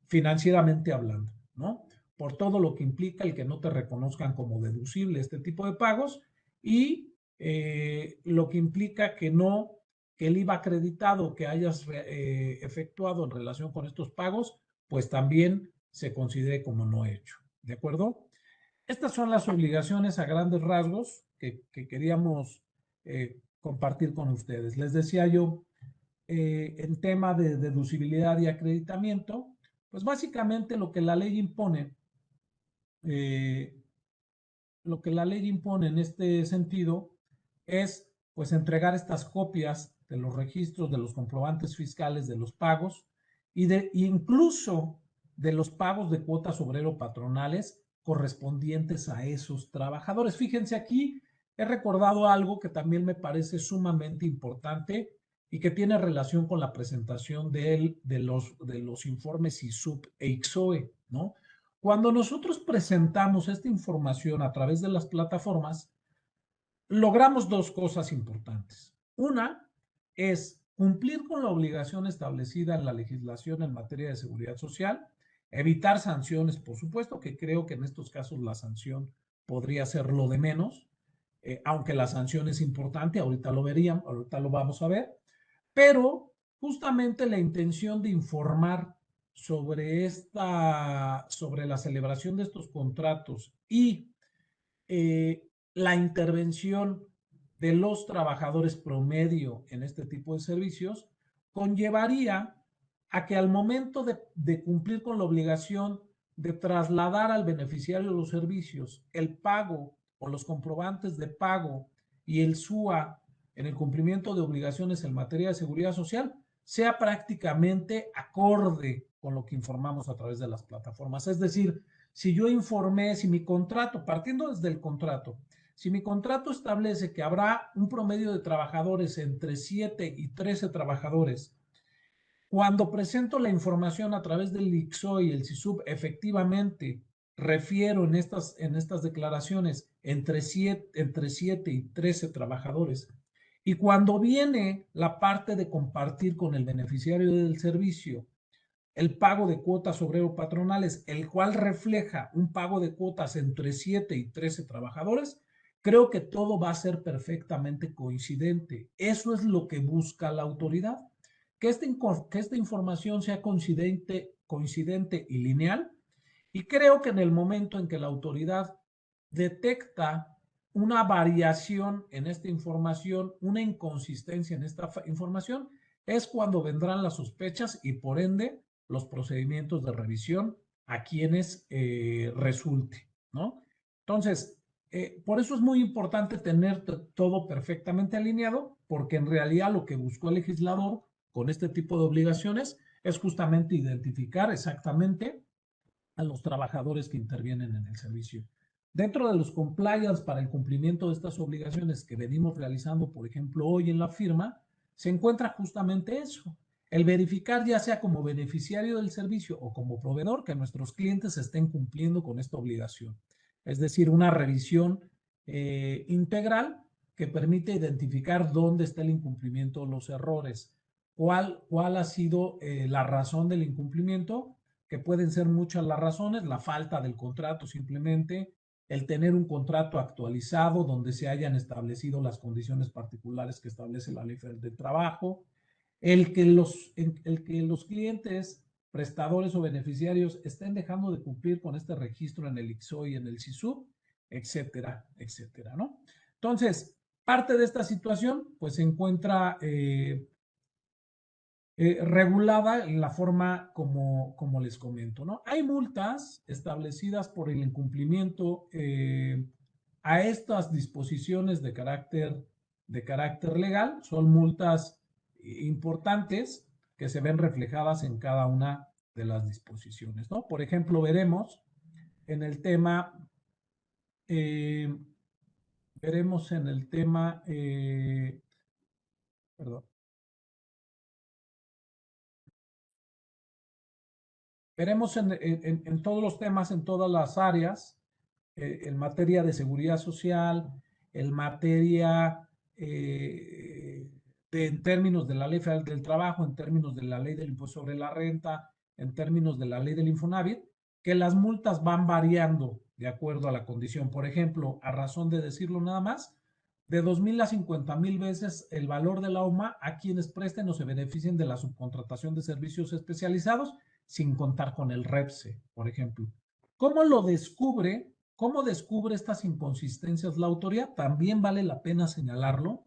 financieramente hablando, ¿no? Por todo lo que implica el que no te reconozcan como deducible este tipo de pagos y lo que implica que el IVA acreditado que hayas efectuado en relación con estos pagos, pues también se considere como no hecho. ¿De acuerdo? Estas son las obligaciones a grandes rasgos que queríamos compartir con ustedes. Les decía yo, en tema de deducibilidad y acreditamiento, pues básicamente lo que la ley impone en este sentido es pues entregar estas copias de los registros, de los comprobantes fiscales, de los pagos incluso de los pagos de cuotas obrero-patronales correspondientes a esos trabajadores. Fíjense aquí, he recordado algo que también me parece sumamente importante y que tiene relación con la presentación de los informes ISUP e ICSOE, ¿no? Cuando nosotros presentamos esta información a través de las plataformas, logramos dos cosas importantes. Una es cumplir con la obligación establecida en la legislación en materia de seguridad social, evitar sanciones, por supuesto, que creo que en estos casos la sanción podría ser lo de menos, aunque la sanción es importante, ahorita lo veríamos, ahorita lo vamos a ver, pero justamente la intención de informar sobre la celebración de estos contratos y la intervención de los trabajadores promedio en este tipo de servicios conllevaría a que al momento de cumplir con la obligación de trasladar al beneficiario de los servicios el pago o los comprobantes de pago y el SUA en el cumplimiento de obligaciones en materia de seguridad social sea prácticamente acorde con lo que informamos a través de las plataformas. Es decir, si yo informé, si mi contrato, partiendo desde el contrato, si mi contrato establece que habrá un promedio de trabajadores entre 7 y 13 trabajadores, cuando presento la información a través del ICSOI y el CISUB, efectivamente refiero en estas declaraciones entre 7 y 13 trabajadores. Y cuando viene la parte de compartir con el beneficiario del servicio el pago de cuotas obrero-patronales, el cual refleja un pago de cuotas entre 7 y 13 trabajadores, creo que todo va a ser perfectamente coincidente. Eso es lo que busca la autoridad, que esta información sea coincidente y lineal, y creo que en el momento en que la autoridad detecta una variación en esta información, una inconsistencia en esta información, es cuando vendrán las sospechas y por ende los procedimientos de revisión a quienes resulte, ¿no? Entonces, por eso es muy importante tener todo perfectamente alineado, porque en realidad lo que buscó el legislador con este tipo de obligaciones es justamente identificar exactamente a los trabajadores que intervienen en el servicio. Dentro de los compliance para el cumplimiento de estas obligaciones que venimos realizando, por ejemplo, hoy en la firma, se encuentra justamente eso, el verificar ya sea como beneficiario del servicio o como proveedor que nuestros clientes estén cumpliendo con esta obligación. Es decir, una revisión integral que permite identificar dónde está el incumplimiento, los errores, cuál ha sido la razón del incumplimiento, que pueden ser muchas las razones, la falta del contrato simplemente, el tener un contrato actualizado donde se hayan establecido las condiciones particulares que establece la Ley Federal del Trabajo, el que los clientes, prestadores o beneficiarios estén dejando de cumplir con este registro en el ICSOI y en el CISUB, etcétera, etcétera, ¿no? Entonces, parte de esta situación pues se encuentra regulada en la forma como les comento, ¿no? Hay multas establecidas por el incumplimiento a estas disposiciones de carácter legal. Son multas importantes que se ven reflejadas en cada una de las disposiciones, ¿no? Por ejemplo, veremos en el tema, perdón. Veremos en todos los temas, en todas las áreas, en materia de seguridad social, en materia en términos de la Ley Federal del Trabajo, en términos de la Ley del Impuesto sobre la Renta, en términos de la Ley del Infonavit, que las multas van variando de acuerdo a la condición. Por ejemplo, a razón de decirlo nada más, de 2,000 a 50,000 veces el valor de la UMA a quienes presten o se beneficien de la subcontratación de servicios especializados, sin contar con el REPSE, por ejemplo. ¿Cómo lo descubre? ¿Cómo descubre estas inconsistencias la autoridad? También vale la pena señalarlo,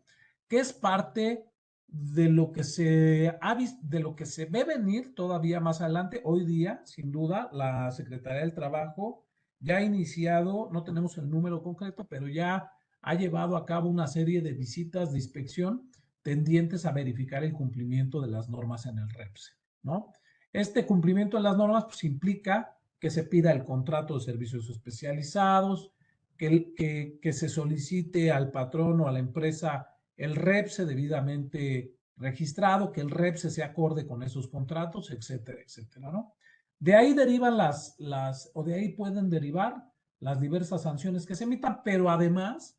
que es parte de lo que se ha visto, de lo que se ve venir todavía más adelante. Hoy día, sin duda, la Secretaría del Trabajo ya ha iniciado, no tenemos el número concreto, pero ya ha llevado a cabo una serie de visitas de inspección tendientes a verificar el cumplimiento de las normas en el REPSE, ¿no? Este cumplimiento de las normas pues, implica que se pida el contrato de servicios especializados, que se solicite al patrón o a la empresa el REPSE debidamente registrado, que el REPSE se acorde con esos contratos, etcétera, etcétera, ¿no? De ahí derivan o de ahí pueden derivar las diversas sanciones que se emitan, pero además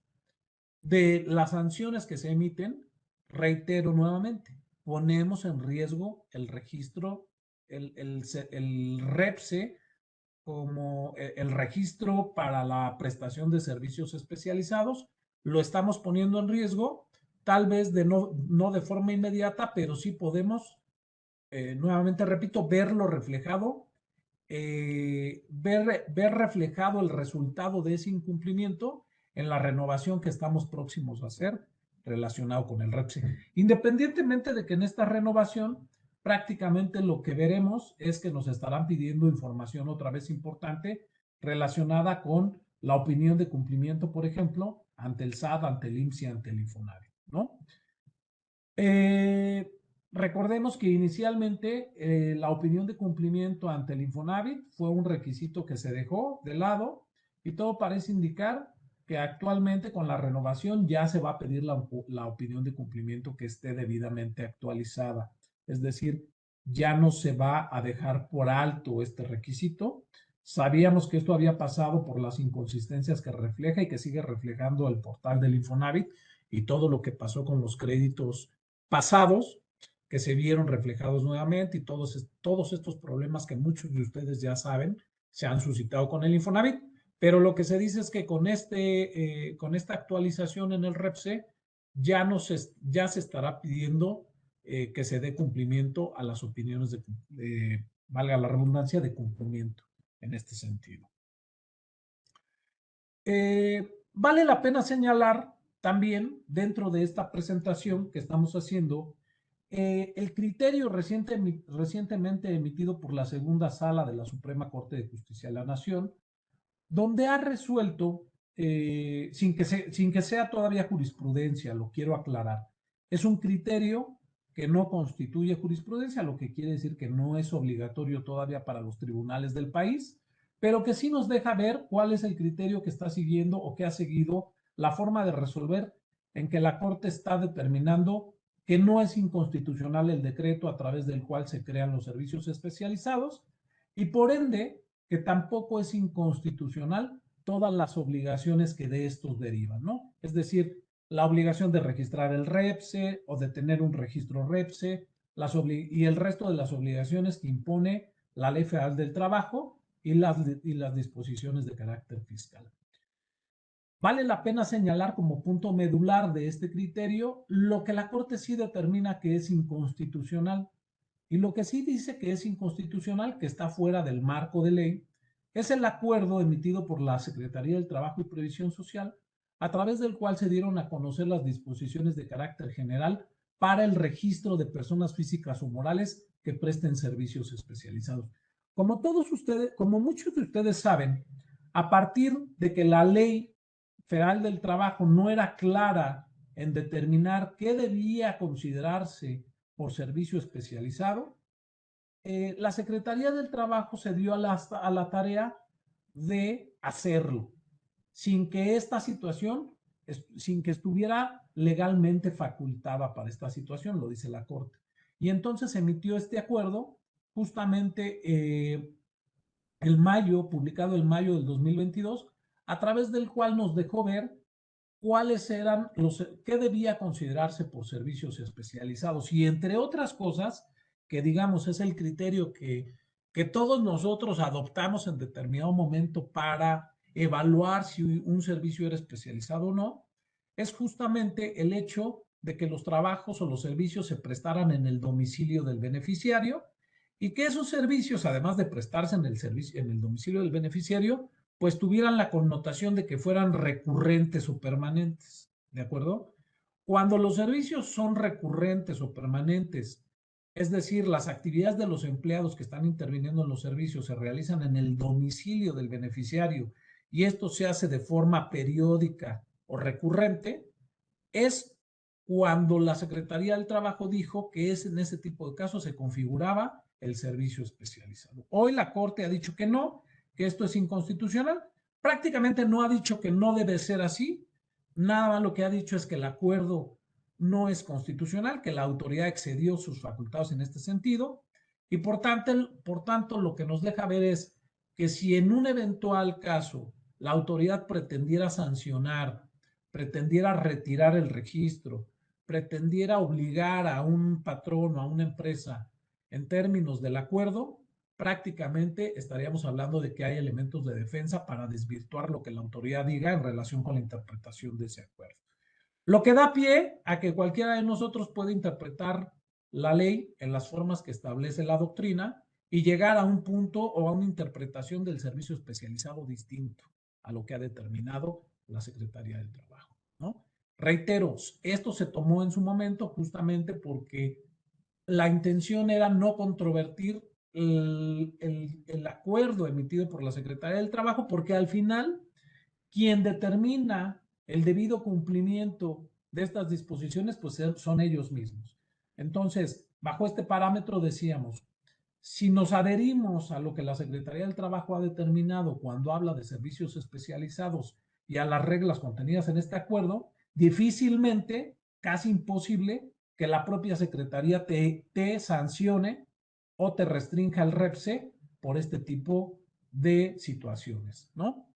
de las sanciones que se emiten, reitero nuevamente, ponemos en riesgo el registro, el REPSE como el registro para la prestación de servicios especializados lo estamos poniendo en riesgo, tal vez no de forma inmediata, pero sí podemos, nuevamente repito, verlo reflejado, ver reflejado el resultado de ese incumplimiento en la renovación que estamos próximos a hacer relacionado con el REPSE. Independientemente de que en esta renovación prácticamente lo que veremos es que nos estarán pidiendo información otra vez importante relacionada con la opinión de cumplimiento, por ejemplo, ante el SAT, ante el IMSS y ante el Infonavit, ¿no? Recordemos que inicialmente la opinión de cumplimiento ante el Infonavit fue un requisito que se dejó de lado y todo parece indicar que actualmente con la renovación ya se va a pedir la opinión de cumplimiento que esté debidamente actualizada. Es decir, ya no se va a dejar por alto este requisito. Sabíamos que esto había pasado por las inconsistencias que refleja y que sigue reflejando el portal del Infonavit y todo lo que pasó con los créditos pasados que se vieron reflejados nuevamente y todos estos problemas que muchos de ustedes ya saben se han suscitado con el Infonavit. Pero lo que se dice es que con esta actualización en el REPSE ya se estará pidiendo que se dé cumplimiento a las opiniones valga la redundancia, de cumplimiento en este sentido. Vale la pena señalar también dentro de esta presentación que estamos haciendo el criterio recientemente emitido por la segunda sala de la Suprema Corte de Justicia de la Nación, donde ha resuelto, sin que sea todavía jurisprudencia, lo quiero aclarar, es un criterio que no constituye jurisprudencia, lo que quiere decir que no es obligatorio todavía para los tribunales del país, pero que sí nos deja ver cuál es el criterio que está siguiendo o que ha seguido la forma de resolver en que la Corte está determinando que no es inconstitucional el decreto a través del cual se crean los servicios especializados y por ende que tampoco es inconstitucional todas las obligaciones que de estos derivan, ¿no? Es decir, la obligación de registrar el REPSE o de tener un registro REPSE y el resto de las obligaciones que impone la Ley Federal del Trabajo y las disposiciones de carácter fiscal. Vale la pena señalar como punto medular de este criterio lo que la Corte sí determina que es inconstitucional. Y lo que sí dice que es inconstitucional, que está fuera del marco de ley, es el acuerdo emitido por la Secretaría del Trabajo y Previsión Social, a través del cual se dieron a conocer las disposiciones de carácter general para el registro de personas físicas o morales que presten servicios especializados. Como muchos de ustedes saben, a partir de que la Ley Federal del Trabajo no era clara en determinar qué debía considerarse por servicio especializado, la Secretaría del Trabajo se dio a la tarea de hacerlo, sin que esta situación, sin que estuviera legalmente facultada para esta situación, lo dice la Corte. Y entonces emitió este acuerdo justamente publicado en mayo del 2022, a través del cual nos dejó ver qué debía considerarse por servicios especializados. Y entre otras cosas, que digamos es el criterio que todos nosotros adoptamos en determinado momento para evaluar si un servicio era especializado o no, es justamente el hecho de que los trabajos o los servicios se prestaran en el domicilio del beneficiario y que esos servicios, además de prestarse en el domicilio del beneficiario, pues tuvieran la connotación de que fueran recurrentes o permanentes, ¿de acuerdo? Cuando los servicios son recurrentes o permanentes, es decir, las actividades de los empleados que están interviniendo en los servicios se realizan en el domicilio del beneficiario y esto se hace de forma periódica o recurrente, es cuando la Secretaría del Trabajo dijo que en ese tipo de casos se configuraba el servicio especializado. Hoy la Corte ha dicho que no, que esto es inconstitucional. Prácticamente no ha dicho que no debe ser así. Nada más lo que ha dicho es que el acuerdo no es constitucional, que la autoridad excedió sus facultades en este sentido y por tanto lo que nos deja ver es que si en un eventual caso la autoridad pretendiera sancionar, pretendiera retirar el registro, pretendiera obligar a un patrón o a una empresa en términos del acuerdo, prácticamente estaríamos hablando de que hay elementos de defensa para desvirtuar lo que la autoridad diga en relación con la interpretación de ese acuerdo. Lo que da pie a que cualquiera de nosotros puede interpretar la ley en las formas que establece la doctrina y llegar a un punto o a una interpretación del servicio especializado distinto a lo que ha determinado la Secretaría del Trabajo, ¿no? Reitero, esto se tomó en su momento justamente porque la intención era no controvertir el acuerdo emitido por la Secretaría del Trabajo, porque al final quien determina el debido cumplimiento de estas disposiciones, pues son ellos mismos. Entonces, bajo este parámetro decíamos, si nos adherimos a lo que la Secretaría del Trabajo ha determinado cuando habla de servicios especializados y a las reglas contenidas en este acuerdo, difícilmente, casi imposible, que la propia Secretaría te sancione o te restrinja el REPSE por este tipo de situaciones, ¿no?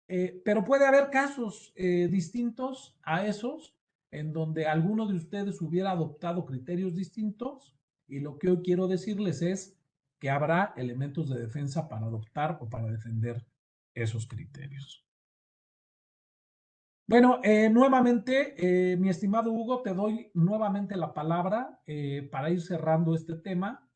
Pero puede haber casos distintos a esos en donde alguno de ustedes hubiera adoptado criterios distintos y lo que hoy quiero decirles es que habrá elementos de defensa para adoptar o para defender esos criterios. Bueno, nuevamente, mi estimado Hugo, te doy nuevamente la palabra para ir cerrando este tema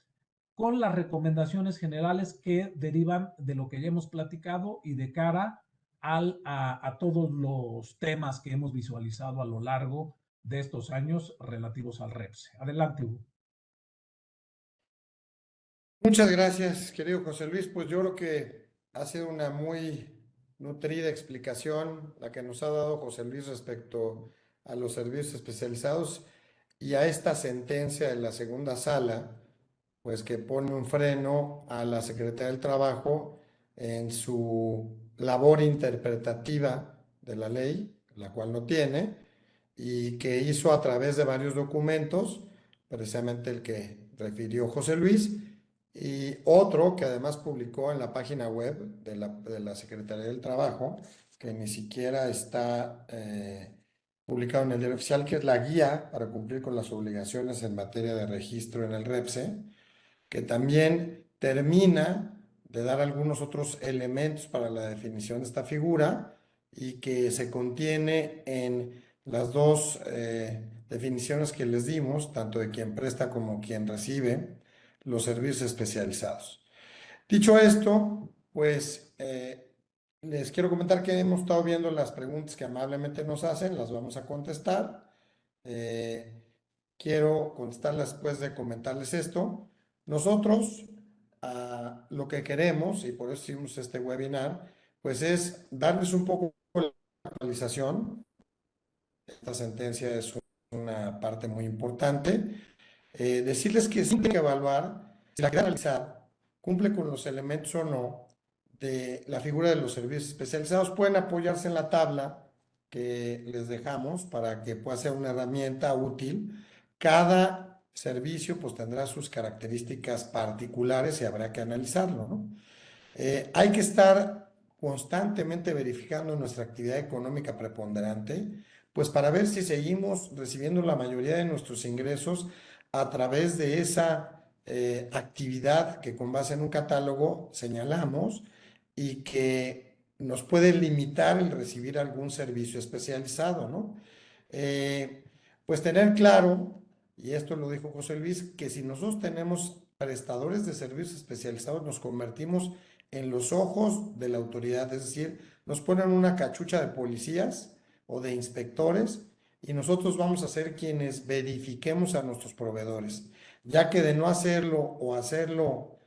con las recomendaciones generales que derivan de lo que ya hemos platicado y de cara a todos los temas que hemos visualizado a lo largo de estos años relativos al REPSE. Adelante, Hugo. Muchas gracias, querido José Luis. Pues yo creo que ha sido una muy nutrida explicación la que nos ha dado José Luis respecto a los servicios especializados y a esta sentencia de la segunda sala, pues que pone un freno a la Secretaría del Trabajo en su labor interpretativa de la ley, la cual no tiene, y que hizo a través de varios documentos, precisamente el que refirió José Luis, y otro que además publicó en la página web de la Secretaría del Trabajo, que ni siquiera está publicado en el Diario Oficial, que es la guía para cumplir con las obligaciones en materia de registro en el REPSE, que también termina de dar algunos otros elementos para la definición de esta figura y que se contiene en las dos definiciones que les dimos, tanto de quien presta como quien recibe los servicios especializados. Dicho esto, pues les quiero comentar que hemos estado viendo las preguntas que amablemente nos hacen, las vamos a contestar. Quiero contestarlas después de comentarles esto. Nosotros lo que queremos, y por eso hicimos este webinar, pues es darles un poco de actualización. Esta sentencia es una parte muy importante. Decirles que sí hay que evaluar si la que analizar cumple con los elementos o no de la figura de los servicios especializados. Pueden apoyarse en la tabla que les dejamos para que pueda ser una herramienta útil. Cada servicio pues tendrá sus características particulares y habrá que analizarlo, ¿no? Hay que estar constantemente verificando nuestra actividad económica preponderante, pues para ver si seguimos recibiendo la mayoría de nuestros ingresos a través de esa actividad que con base en un catálogo señalamos y que nos puede limitar el recibir algún servicio especializado, ¿no? Pues tener claro, y esto lo dijo José Luis, que si nosotros tenemos prestadores de servicios especializados, nos convertimos en los ojos de la autoridad, es decir, nos ponen una cachucha de policías o de inspectores y nosotros vamos a ser quienes verifiquemos a nuestros proveedores, ya que de no hacerlo o hacerlo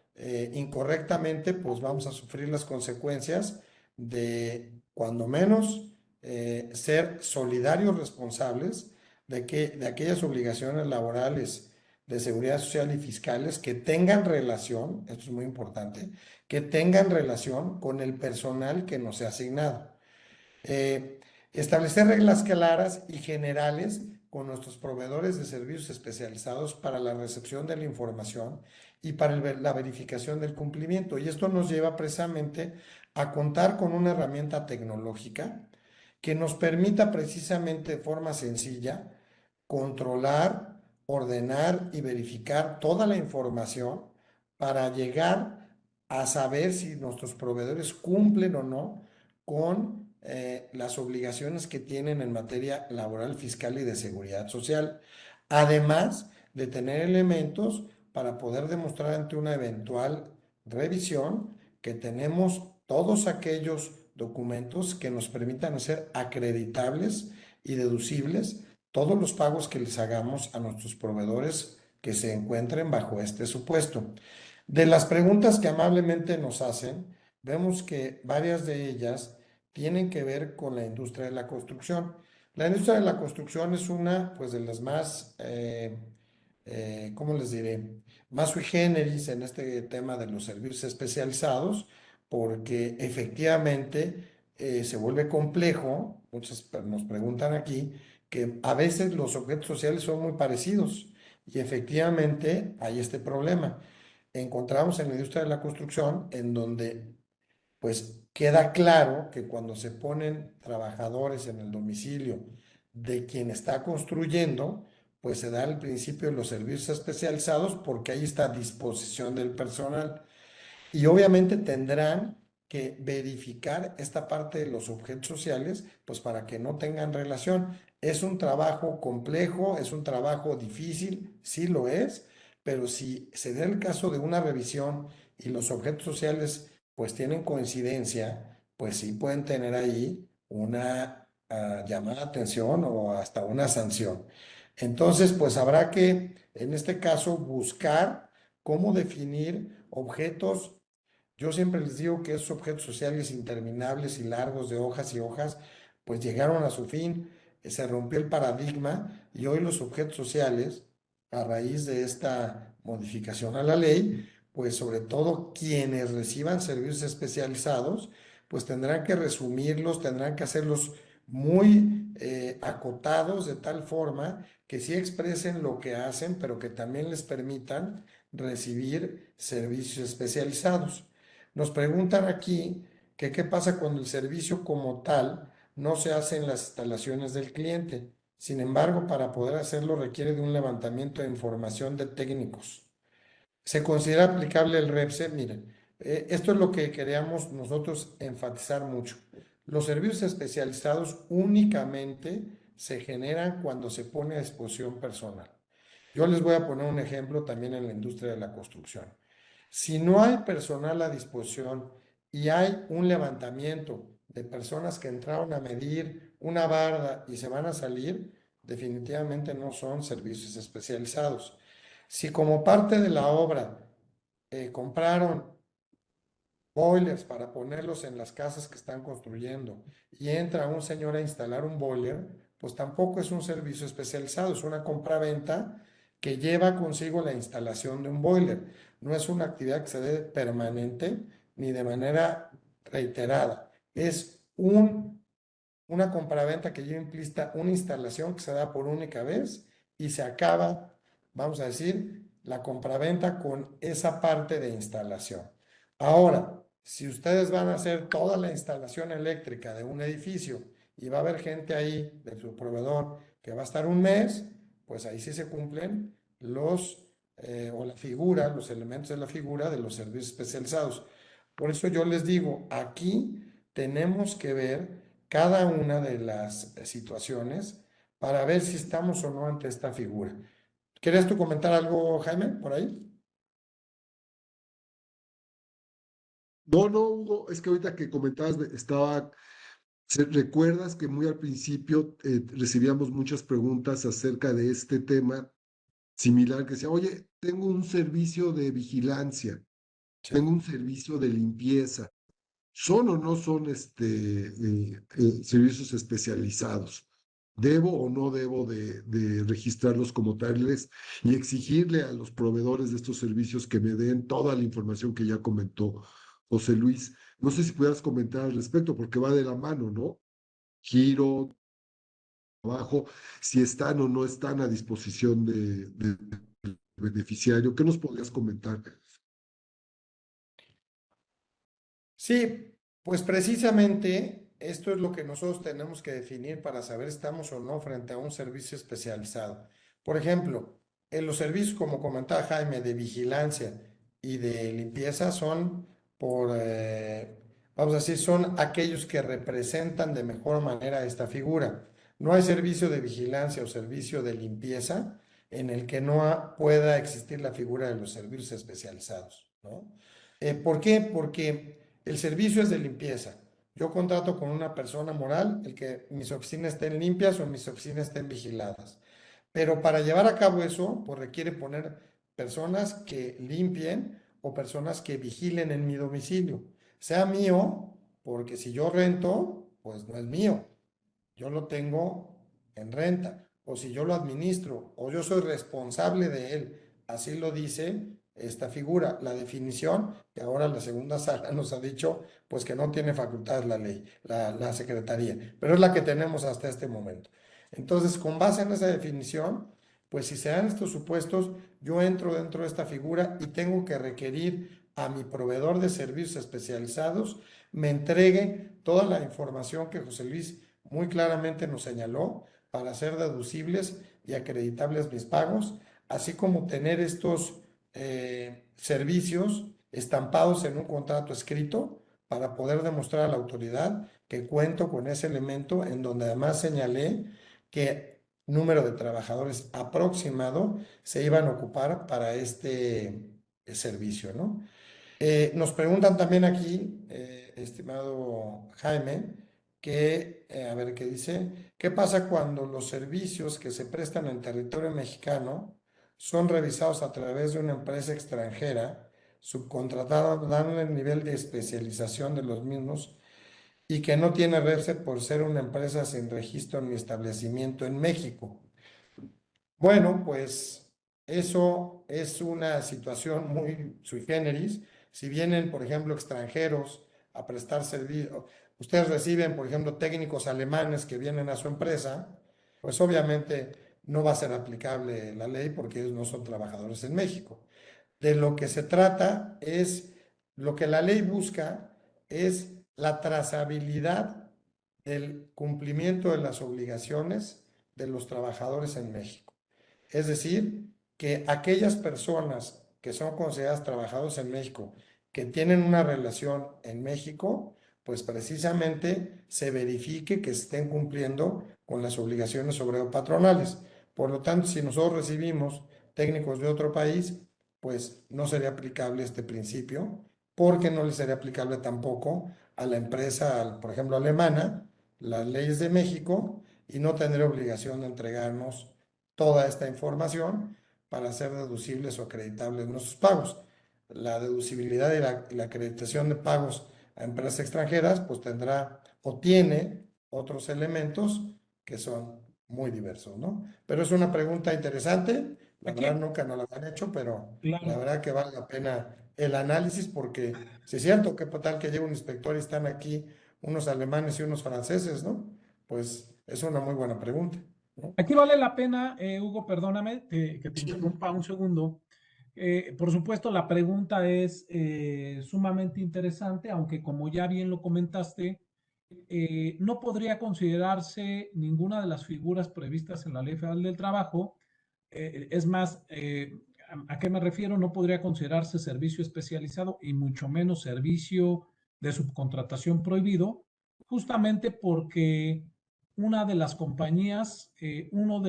incorrectamente, pues vamos a sufrir las consecuencias de, cuando menos, ser solidarios responsables de aquellas obligaciones laborales de seguridad social y fiscales que tengan relación, esto es muy importante, que tengan relación con el personal que nos sea asignado. Establecer reglas claras y generales con nuestros proveedores de servicios especializados para la recepción de la información y para la verificación del cumplimiento. Y esto nos lleva precisamente a contar con una herramienta tecnológica que nos permita precisamente de forma sencilla controlar, ordenar y verificar toda la información para llegar a saber si nuestros proveedores cumplen o no con las obligaciones que tienen en materia laboral, fiscal y de seguridad social, además de tener elementos para poder demostrar ante una eventual revisión que tenemos todos aquellos documentos que nos permitan hacer acreditables y deducibles todos los pagos que les hagamos a nuestros proveedores que se encuentren bajo este supuesto. De las preguntas que amablemente nos hacen, vemos que varias de ellas tienen que ver con la industria de la construcción. La industria de la construcción es una, pues, de las más, ¿cómo les diré? Más sui generis en este tema de los servicios especializados, porque efectivamente se vuelve complejo. Muchos nos preguntan aquí que a veces los objetos sociales son muy parecidos y efectivamente hay este problema. Encontramos en la industria de la construcción en donde pues queda claro que cuando se ponen trabajadores en el domicilio de quien está construyendo, pues se da el principio de los servicios especializados porque ahí está a disposición del personal. Y obviamente tendrán que verificar esta parte de los objetos sociales, pues para que no tengan relación. Es un trabajo complejo, es un trabajo difícil, sí lo es, pero si se da el caso de una revisión y los objetos sociales pues tienen coincidencia, pues sí pueden tener ahí una llamada de atención o hasta una sanción. Entonces, pues habrá que, en este caso, buscar cómo definir objetos. Yo siempre les digo que esos objetos sociales interminables y largos de hojas y hojas, pues llegaron a su fin, se rompió el paradigma y hoy los objetos sociales, a raíz de esta modificación a la ley, pues sobre todo quienes reciban servicios especializados, pues tendrán que resumirlos, tendrán que hacerlos muy acotados de tal forma que sí expresen lo que hacen, pero que también les permitan recibir servicios especializados. Nos preguntan aquí que qué pasa cuando el servicio como tal no se hace en las instalaciones del cliente. Sin embargo, para poder hacerlo requiere de un levantamiento de información de técnicos. ¿Se considera aplicable el REPSE? Miren, esto es lo que queríamos nosotros enfatizar mucho. Los servicios especializados únicamente se generan cuando se pone a disposición personal. Yo les voy a poner un ejemplo también en la industria de la construcción. Si no hay personal a disposición y hay un levantamiento de personas que entraron a medir una barda y se van a salir, definitivamente no son servicios especializados. Si como parte de la obra compraron boilers para ponerlos en las casas que están construyendo y entra un señor a instalar un boiler, pues tampoco es un servicio especializado, es una compraventa que lleva consigo la instalación de un boiler. No es una actividad que se dé permanente ni de manera reiterada. Es una compraventa que lleva implícita una instalación que se da por única vez y se acaba, vamos a decir, la compraventa con esa parte de instalación. Ahora, si ustedes van a hacer toda la instalación eléctrica de un edificio y va a haber gente ahí de su proveedor que va a estar un mes, pues ahí sí se cumplen o la figura, los elementos de la figura de los servicios especializados. Por eso yo les digo, aquí tenemos que ver cada una de las situaciones para ver si estamos o no ante esta figura. ¿Quieres tú comentar algo, Jaime, por ahí? No, no, Hugo, es que ahorita que comentabas, recuerdas que muy al principio recibíamos muchas preguntas acerca de este tema similar, que decía, oye, tengo un servicio de vigilancia, Sí. tengo un servicio de limpieza. ¿Son o no son servicios especializados? ¿Debo o no debo de registrarlos como tales y exigirle a los proveedores de estos servicios que me den toda la información que ya comentó José Luis? No sé si pudieras comentar al respecto, porque va de la mano, ¿no? Giro, trabajo, si están o no están a disposición del beneficiario. ¿Qué nos podrías comentar? Sí, pues precisamente esto es lo que nosotros tenemos que definir para saber si estamos o no frente a un servicio especializado. Por ejemplo, en los servicios, como comentaba Jaime, de vigilancia y de limpieza son vamos a decir, son aquellos que representan de mejor manera esta figura. No hay servicio de vigilancia o servicio de limpieza en el que no pueda existir la figura de los servicios especializados, ¿no? ¿Por qué? Porque el servicio es de limpieza. Yo contrato con una persona moral el que mis oficinas estén limpias o mis oficinas estén vigiladas. Pero para llevar a cabo eso, pues requiere poner personas que limpien o personas que vigilen en mi domicilio. Sea mío, porque si yo rento, pues no es mío. Yo lo tengo en renta. O si yo lo administro, o yo soy responsable de él. Así lo dice esta figura. La definición, que ahora la segunda sala nos ha dicho, pues que no tiene facultades la ley, la secretaría. Pero es la que tenemos hasta este momento. Entonces, con base en esa definición, pues si se dan estos supuestos, yo entro dentro de esta figura y tengo que requerir a mi proveedor de servicios especializados me entregue toda la información que José Luis muy claramente nos señaló para hacer deducibles y acreditables mis pagos, así como tener estos servicios estampados en un contrato escrito para poder demostrar a la autoridad que cuento con ese elemento, en donde además señalé que número de trabajadores aproximado se iban a ocupar para este servicio, ¿no? Nos preguntan también aquí, estimado Jaime, que, a ver qué dice, ¿qué pasa cuando los servicios que se prestan en territorio mexicano son revisados a través de una empresa extranjera, subcontratada, dando el nivel de especialización de los mismos y que no tiene REPSE por ser una empresa sin registro ni establecimiento en México? Bueno, pues eso es una situación muy sui generis. Si vienen, por ejemplo, extranjeros a prestar servicio, ustedes reciben, por ejemplo, técnicos alemanes que vienen a su empresa, pues obviamente no va a ser aplicable la ley porque ellos no son trabajadores en México. De lo que se trata es, lo que la ley busca es la trazabilidad del cumplimiento de las obligaciones de los trabajadores en México. Es decir, que aquellas personas que son consideradas trabajadores en México, que tienen una relación en México, pues precisamente se verifique que estén cumpliendo con las obligaciones obrero-patronales. Por lo tanto, si nosotros recibimos técnicos de otro país, pues no sería aplicable este principio, porque no le sería aplicable tampoco a la empresa, por ejemplo, alemana, las leyes de México, y no tendría obligación de entregarnos toda esta información para hacer deducibles o acreditables nuestros pagos. La deducibilidad y la acreditación de pagos a empresas extranjeras pues tendrá o tiene otros elementos que son muy diversos, ¿no? Pero es una pregunta interesante, la Aquí, verdad nunca nos la han hecho, pero la claro. verdad que vale la pena el análisis porque si es cierto que tal que llega un inspector y están aquí unos alemanes y unos franceses, ¿no? Pues es una muy buena pregunta, ¿no? Aquí vale la pena, Hugo, perdóname que te Sí. interrumpa un segundo. Por supuesto, la pregunta es sumamente interesante, aunque como ya bien lo comentaste, no podría considerarse ninguna de las figuras previstas en la Ley Federal del Trabajo. Es más, ¿a qué me refiero? No podría considerarse servicio especializado y mucho menos servicio de subcontratación prohibido, justamente porque una de las compañías, eh, una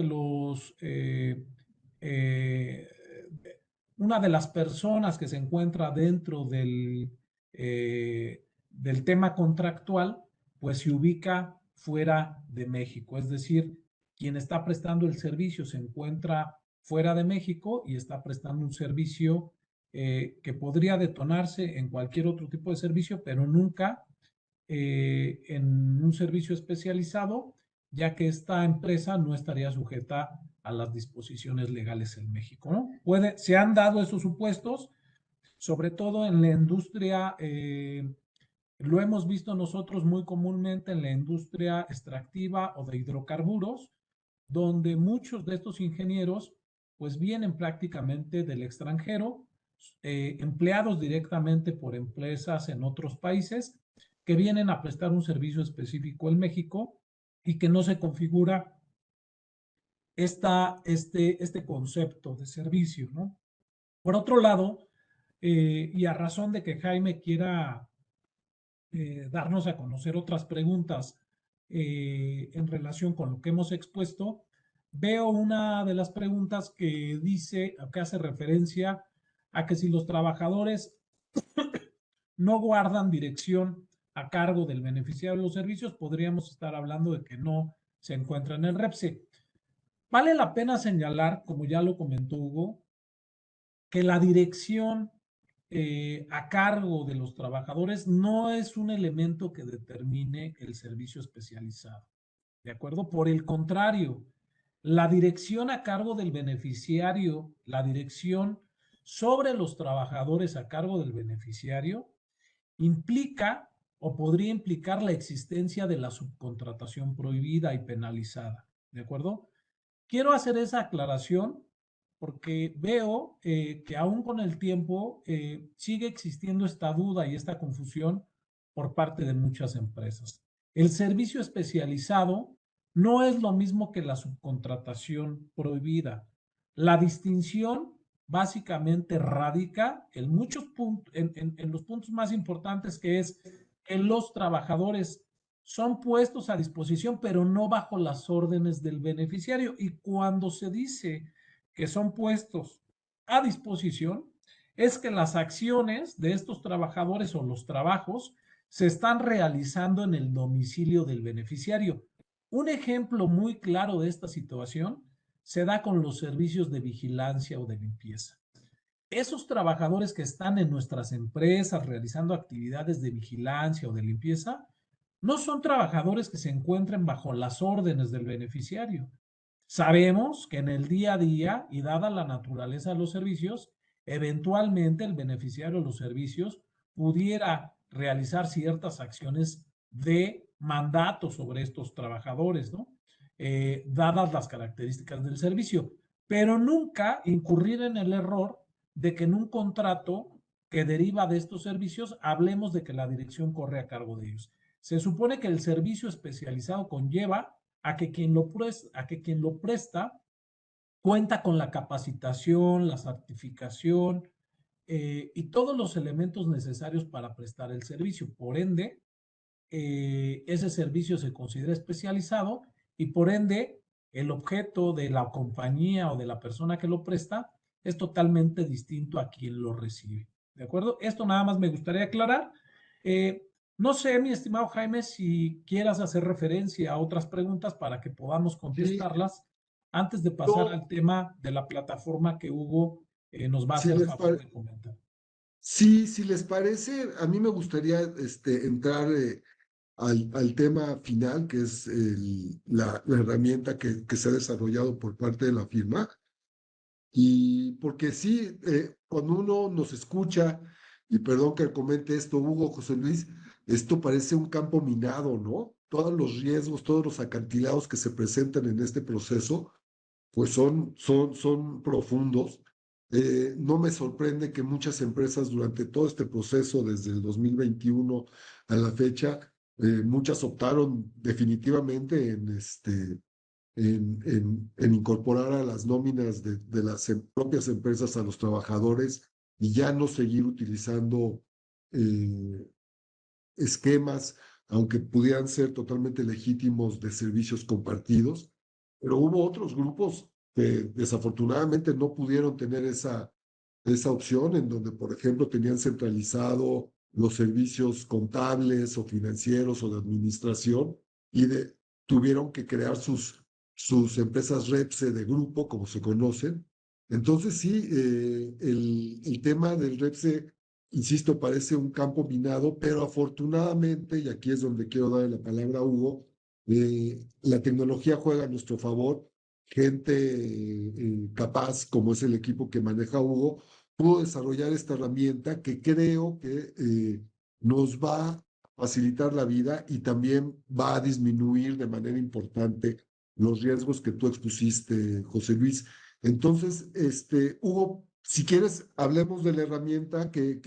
de las personas que se encuentra dentro del tema contractual, pues se ubica fuera de México. Es decir, quien está prestando el servicio se encuentra fuera de México y está prestando un servicio que podría detonarse en cualquier otro tipo de servicio, pero nunca en un servicio especializado, ya que esta empresa no estaría sujeta a las disposiciones legales en México, ¿no? Se han dado esos supuestos, sobre todo en la industria, lo hemos visto nosotros muy comúnmente en la industria extractiva o de hidrocarburos, donde muchos de estos ingenieros pues vienen prácticamente del extranjero, empleados directamente por empresas en otros países que vienen a prestar un servicio específico en México y que no se configura este concepto de servicio, ¿no? Por otro lado, y a razón de que Jaime quiera darnos a conocer otras preguntas en relación con lo que hemos expuesto, veo una de las preguntas que dice, que hace referencia a que si los trabajadores no guardan dirección a cargo del beneficiario de los servicios, podríamos estar hablando de que no se encuentra en el REPSE. Vale la pena señalar, como ya lo comentó Hugo, que la dirección a cargo de los trabajadores no es un elemento que determine el servicio especializado. ¿De acuerdo? Por el contrario, la dirección a cargo del beneficiario, la dirección sobre los trabajadores a cargo del beneficiario, implica o podría implicar la existencia de la subcontratación prohibida y penalizada. ¿De acuerdo? Quiero hacer esa aclaración porque veo que aún con el tiempo sigue existiendo esta duda y esta confusión por parte de muchas empresas. El servicio especializado no es lo mismo que la subcontratación prohibida. La distinción básicamente radica en muchos puntos, en los puntos más importantes, que es que los trabajadores son puestos a disposición, pero no bajo las órdenes del beneficiario. Y cuando se dice que son puestos a disposición, es que las acciones de estos trabajadores o los trabajos se están realizando en el domicilio del beneficiario. Un ejemplo muy claro de esta situación se da con los servicios de vigilancia o de limpieza. Esos trabajadores que están en nuestras empresas realizando actividades de vigilancia o de limpieza no son trabajadores que se encuentren bajo las órdenes del beneficiario. Sabemos que en el día a día y dada la naturaleza de los servicios, eventualmente el beneficiario de los servicios pudiera realizar ciertas acciones de mandato sobre estos trabajadores, ¿no? Dadas las características del servicio, pero nunca incurrir en el error de que en un contrato que deriva de estos servicios hablemos de que la dirección corre a cargo de ellos. Se supone que el servicio especializado conlleva a que quien lo presta cuenta con la capacitación, la certificación y todos los elementos necesarios para prestar el servicio. Por ende, ese servicio se considera especializado y por ende el objeto de la compañía o de la persona que lo presta es totalmente distinto a quien lo recibe. ¿De acuerdo? Esto nada más me gustaría aclarar. No sé, mi estimado Jaime, si quieras hacer referencia a otras preguntas para que podamos Sí, contestarlas antes de pasar yo, al tema de la plataforma que Hugo nos va a si hacer les, favor de comentar. sí, si les parece, a mí me gustaría entrar al tema final, que es la herramienta que se ha desarrollado por parte de la firma. Y porque sí, cuando uno nos escucha, y perdón que comente esto, Hugo, José Luis, esto parece un campo minado, ¿no? Todos los riesgos, todos los acantilados que se presentan en este proceso, pues son profundos. No me sorprende que muchas empresas durante todo este proceso, desde el 2021 a la fecha, muchas optaron definitivamente en incorporar a las nóminas de las propias empresas a los trabajadores y ya no seguir utilizando eh, esquemas, aunque pudieran ser totalmente legítimos, de servicios compartidos. Pero hubo otros grupos que desafortunadamente no pudieron tener esa opción, en donde, por ejemplo, tenían centralizado los servicios contables o financieros o de administración y tuvieron que crear sus empresas REPSE de grupo, como se conocen. Entonces, sí, el tema del REPSE, insisto, parece un campo minado, pero afortunadamente, y aquí es donde quiero darle la palabra a Hugo, la tecnología juega a nuestro favor. Gente capaz, como es el equipo que maneja Hugo, pudo desarrollar esta herramienta que creo que nos va a facilitar la vida y también va a disminuir de manera importante los riesgos que tú expusiste, José Luis. Entonces, Hugo, si quieres, hablemos de la herramienta que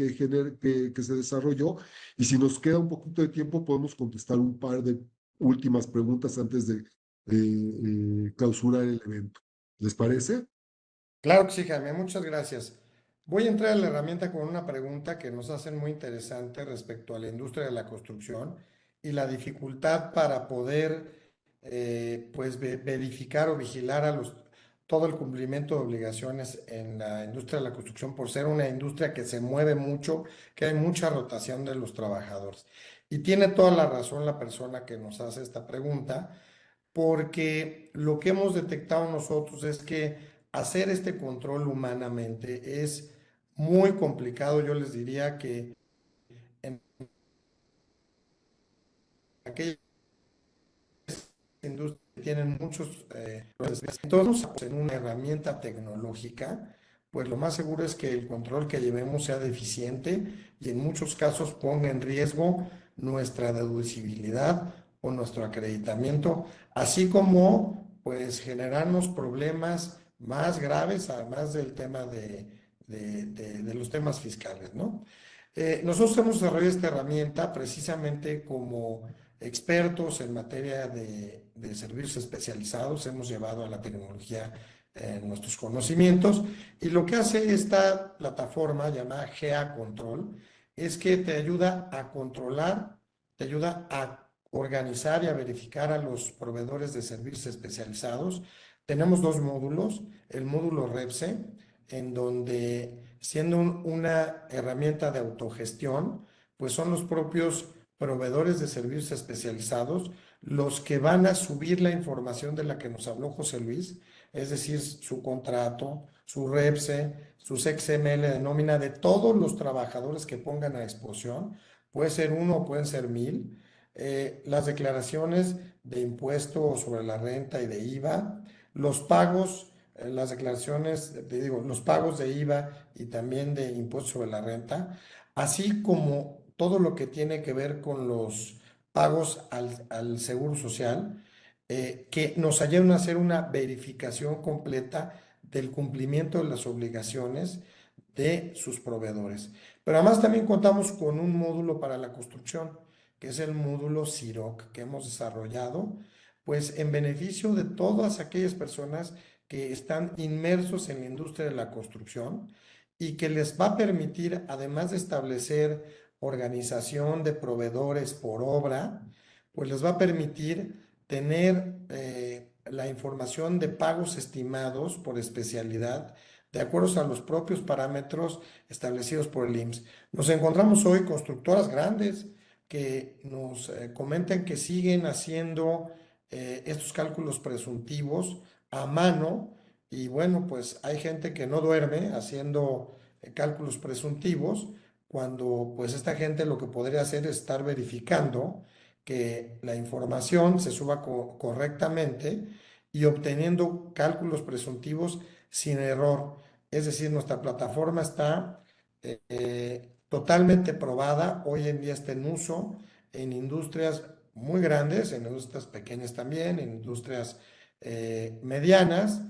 se desarrolló y si nos queda un poquito de tiempo, podemos contestar un par de últimas preguntas antes de clausurar el evento. ¿Les parece? Claro que sí, Jaime, muchas gracias. Voy a entrar a la herramienta con una pregunta que nos hacen muy interesante respecto a la industria de la construcción y la dificultad para poder pues verificar o vigilar todo el cumplimiento de obligaciones en la industria de la construcción por ser una industria que se mueve mucho, que hay mucha rotación de los trabajadores. Y tiene toda la razón la persona que nos hace esta pregunta, porque lo que hemos detectado nosotros es que hacer este control humanamente es muy complicado. Yo les diría que en aquellas industrias que tienen muchos entonces en una herramienta tecnológica, pues lo más seguro es que el control que llevemos sea deficiente y en muchos casos ponga en riesgo nuestra deducibilidad o nuestro acreditamiento, así como pues generarnos problemas más graves, además del tema de los temas fiscales, ¿no? Nosotros hemos desarrollado esta herramienta precisamente como expertos en materia de servicios especializados, hemos llevado a la tecnología nuestros conocimientos y lo que hace esta plataforma llamada GA Control es que te ayuda a controlar, te ayuda a organizar y a verificar a los proveedores de servicios especializados. Tenemos dos módulos, el módulo REPSE, en donde siendo una herramienta de autogestión, pues son los propios proveedores de servicios especializados los que van a subir la información de la que nos habló José Luis, es decir, su contrato, su REPSE, sus XML de nómina de todos los trabajadores que pongan a exposición, puede ser uno o pueden ser 1000, las declaraciones de impuesto sobre la renta y de IVA, los pagos, las declaraciones, te digo, los pagos de IVA y también de impuesto sobre la renta, así como todo lo que tiene que ver con los pagos al Seguro Social, que nos ayudan a hacer una verificación completa del cumplimiento de las obligaciones de sus proveedores. Pero además también contamos con un módulo para la construcción, que es el módulo CIROC que hemos desarrollado, pues en beneficio de todas aquellas personas que están inmersos en la industria de la construcción y que les va a permitir, además de establecer organización de proveedores por obra, pues les va a permitir tener la información de pagos estimados por especialidad de acuerdo a los propios parámetros establecidos por el IMSS. Nos encontramos hoy constructoras grandes que nos comentan que siguen haciendo estos cálculos presuntivos a mano y bueno, pues hay gente que no duerme haciendo cálculos presuntivos cuando pues esta gente lo que podría hacer es estar verificando que la información se suba correctamente y obteniendo cálculos presuntivos sin error. Es decir, nuestra plataforma está totalmente probada, hoy en día está en uso en industrias muy grandes, en industrias pequeñas también, en industrias medianas,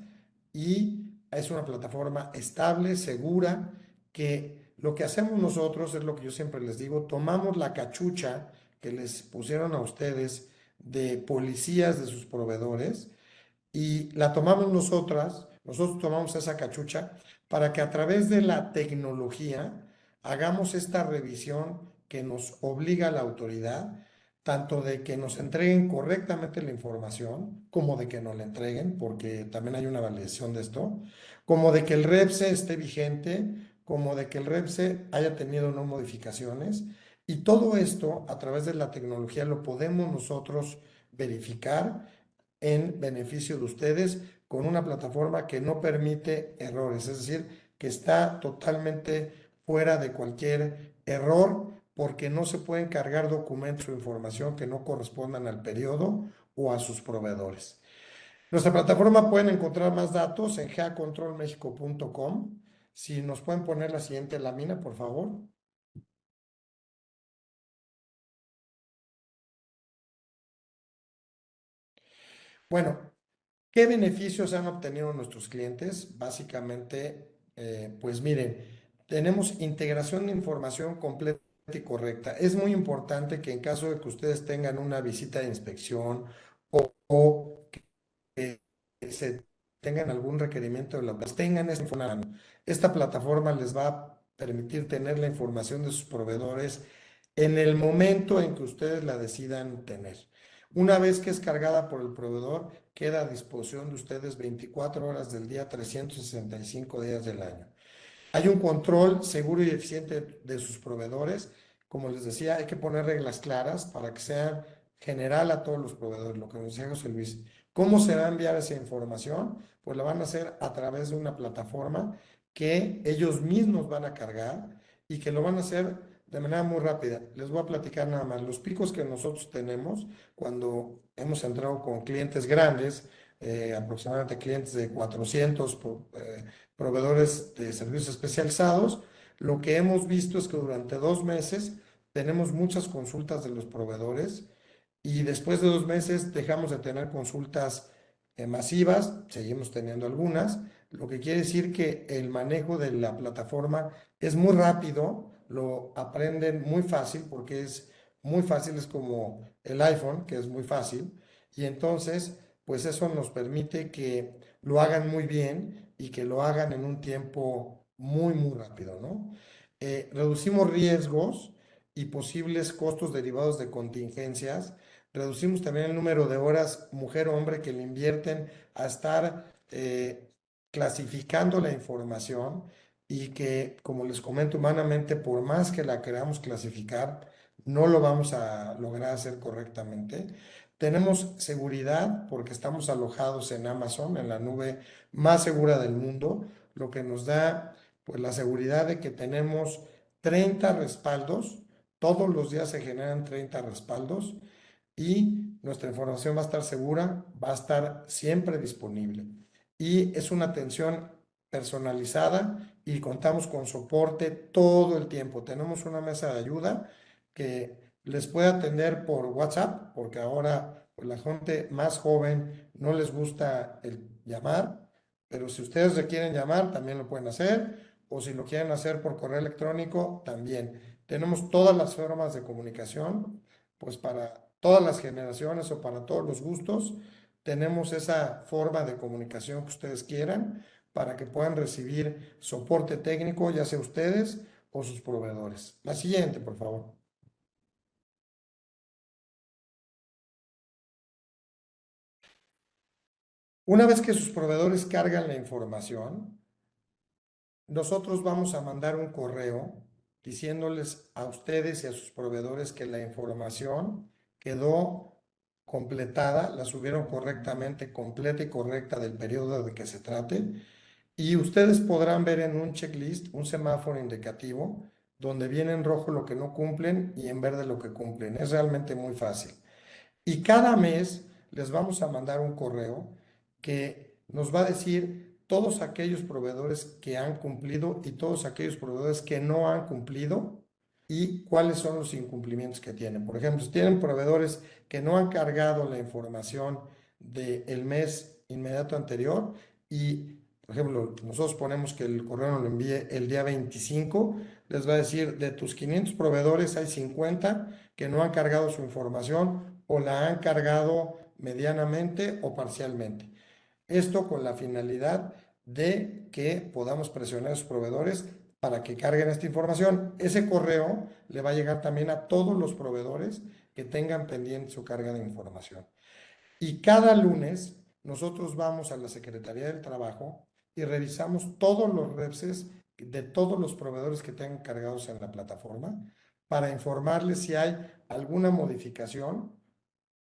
y es una plataforma estable, segura, que lo que hacemos nosotros es lo que yo siempre les digo, tomamos la cachucha que les pusieron a ustedes de policías de sus proveedores y la tomamos nosotros tomamos esa cachucha para que a través de la tecnología hagamos esta revisión que nos obliga a la autoridad, tanto de que nos entreguen correctamente la información, como de que no la entreguen, porque también hay una validación de esto, como de que el REPSE esté vigente, como de que el REPSE haya tenido no modificaciones, y todo esto a través de la tecnología lo podemos nosotros verificar en beneficio de ustedes con una plataforma que no permite errores, es decir, que está totalmente fuera de cualquier error porque no se pueden cargar documentos o información que no correspondan al periodo o a sus proveedores. Nuestra plataforma pueden encontrar más datos en geacontrolmexico.com. Si nos pueden poner la siguiente lámina, por favor. Bueno, ¿qué beneficios han obtenido nuestros clientes? Básicamente, pues miren, tenemos integración de información completa y correcta. Es muy importante que en caso de que ustedes tengan una visita de inspección o que se tengan algún requerimiento de la tengan esta información. Esta plataforma les va a permitir tener la información de sus proveedores en el momento en que ustedes la decidan tener. Una vez que es cargada por el proveedor, queda a disposición de ustedes 24 horas del día, 365 días del año. Hay un control seguro y eficiente de sus proveedores. Como les decía, hay que poner reglas claras para que sea general a todos los proveedores, lo que nos decía José Luis. ¿Cómo se va a enviar esa información? Pues la van a hacer a través de una plataforma que ellos mismos van a cargar y que lo van a hacer de manera muy rápida. Les voy a platicar nada más. Los picos que nosotros tenemos cuando hemos entrado con clientes grandes, aproximadamente clientes de 400 proveedores de servicios especializados, lo que hemos visto es que durante 2 meses tenemos muchas consultas de los proveedores y después de 2 meses dejamos de tener consultas masivas, seguimos teniendo algunas, lo que quiere decir que el manejo de la plataforma es muy rápido, lo aprenden muy fácil porque es muy fácil, es como el iPhone, que es muy fácil, y entonces pues eso nos permite que lo hagan muy bien y que lo hagan en un tiempo muy, muy rápido, ¿no? Reducimos riesgos y posibles costos derivados de contingencias. Reducimos también el número de horas mujer-hombre que le invierten a estar clasificando la información y que, como les comento humanamente, por más que la queramos clasificar, no lo vamos a lograr hacer correctamente. Tenemos seguridad porque estamos alojados en Amazon, en la nube más segura del mundo, lo que nos da pues la seguridad de que tenemos 30 respaldos, todos los días se generan 30 respaldos y nuestra información va a estar segura, va a estar siempre disponible. Y es una atención personalizada y contamos con soporte todo el tiempo. Tenemos una mesa de ayuda que les puede atender por WhatsApp, porque ahora pues, la gente más joven no les gusta el llamar, pero si ustedes requieren llamar, también lo pueden hacer, o si lo quieren hacer por correo electrónico, también. Tenemos todas las formas de comunicación, pues para todas las generaciones o para todos los gustos, tenemos esa forma de comunicación que ustedes quieran para que puedan recibir soporte técnico, ya sea ustedes o sus proveedores. La siguiente, por favor. Una vez que sus proveedores cargan la información, nosotros vamos a mandar un correo diciéndoles a ustedes y a sus proveedores que la información quedó completada, la subieron correctamente, completa y correcta del periodo de que se trate, y ustedes podrán ver en un checklist un semáforo indicativo donde viene en rojo lo que no cumplen y en verde lo que cumplen. Es realmente muy fácil. Y cada mes les vamos a mandar un correo que nos va a decir todos aquellos proveedores que han cumplido y todos aquellos proveedores que no han cumplido y cuáles son los incumplimientos que tienen. Por ejemplo, si tienen proveedores que no han cargado la información del mes inmediato anterior y, por ejemplo, nosotros ponemos que el correo nos lo envíe el día 25, les va a decir, de tus 500 proveedores hay 50 que no han cargado su información o la han cargado medianamente o parcialmente. Esto con la finalidad de que podamos presionar a sus proveedores para que carguen esta información. Ese correo le va a llegar también a todos los proveedores que tengan pendiente su carga de información. Y cada lunes nosotros vamos a la Secretaría del Trabajo y revisamos todos los repses de todos los proveedores que tengan cargados en la plataforma para informarles si hay alguna modificación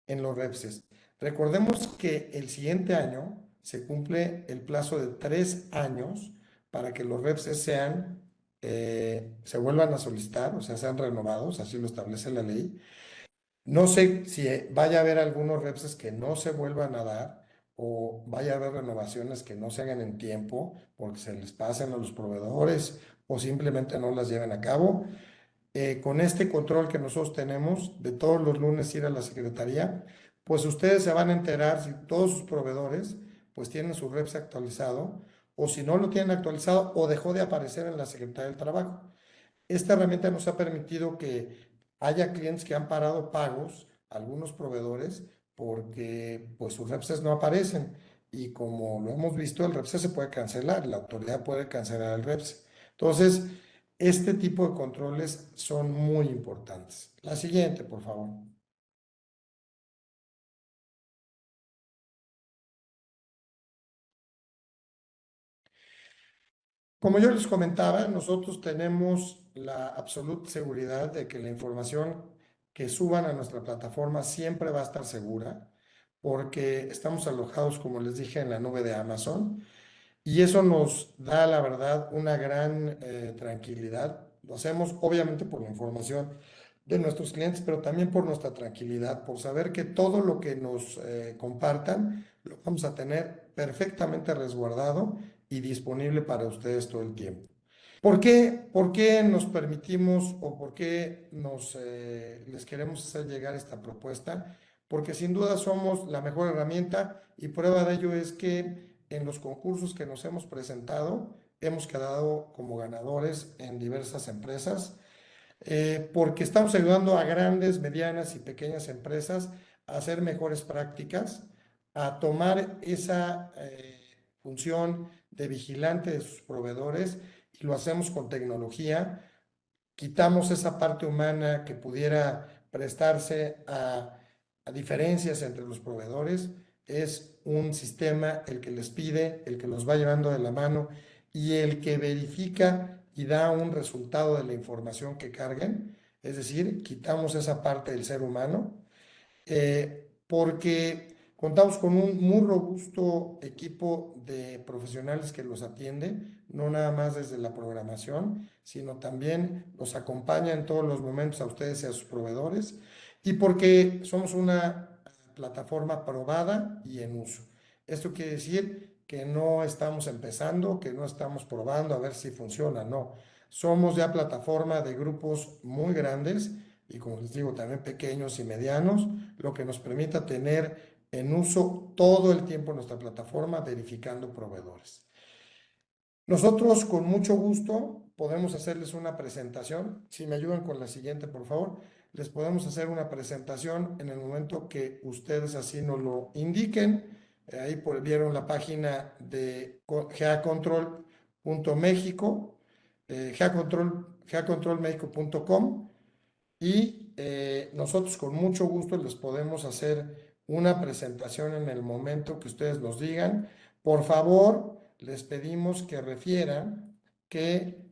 en los repses. Recordemos que el siguiente año se cumple el plazo de 3 años para que los repses se vuelvan a solicitar, o sea, sean renovados, así lo establece la ley. No sé si vaya a haber algunos repses que no se vuelvan a dar o vaya a haber renovaciones que no se hagan en tiempo porque se les pasen a los proveedores o simplemente no las lleven a cabo. Con este control que nosotros tenemos de todos los lunes ir a la secretaría, pues ustedes se van a enterar si todos sus proveedores pues tienen su REPS actualizado o si no lo tienen actualizado o dejó de aparecer en la Secretaría del Trabajo. Esta herramienta nos ha permitido que haya clientes que han parado pagos, algunos proveedores, porque pues sus REPS no aparecen. y como lo hemos visto, el REPSE se puede cancelar, la autoridad puede cancelar el REPSE. Entonces, este tipo de controles son muy importantes. La siguiente, por favor. Como yo les comentaba, nosotros tenemos la absoluta seguridad de que la información que suban a nuestra plataforma siempre va a estar segura, porque estamos alojados, como les dije, en la nube de Amazon. Y eso nos da, la verdad, una gran tranquilidad. Lo hacemos obviamente por la información de nuestros clientes, pero también por nuestra tranquilidad, por saber que todo lo que nos compartan lo vamos a tener perfectamente resguardado y disponible para ustedes todo el tiempo. ¿Por qué nos permitimos o por qué les queremos hacer llegar esta propuesta? Porque sin duda somos la mejor herramienta y prueba de ello es que en los concursos que nos hemos presentado hemos quedado como ganadores en diversas empresas, porque estamos ayudando a grandes, medianas y pequeñas empresas a hacer mejores prácticas, a tomar esa función de vigilante de sus proveedores y lo hacemos con tecnología. Quitamos esa parte humana que pudiera prestarse a diferencias entre los proveedores. Es un sistema el que les pide, el que los va llevando de la mano y el que verifica y da un resultado de la información que carguen. Es decir, quitamos esa parte del ser humano, porque contamos con un muy robusto equipo de profesionales que los atiende, no nada más desde la programación, sino también los acompaña en todos los momentos a ustedes y a sus proveedores, y porque somos una plataforma probada y en uso. Esto quiere decir que no estamos empezando, que no estamos probando a ver si funciona, no. Somos ya plataforma de grupos muy grandes y, como les digo, también pequeños y medianos, lo que nos permita tener en uso todo el tiempo nuestra plataforma verificando proveedores. Nosotros con mucho gusto podemos hacerles una presentación. Si me ayudan con la siguiente, por favor. Les podemos hacer una presentación en el momento que ustedes así nos lo indiquen. Ahí vieron la página de geacontrol.mexico, geacontrolmexico.com, y nosotros con mucho gusto les podemos hacer una presentación en el momento que ustedes nos digan. Por favor, les pedimos que refieran que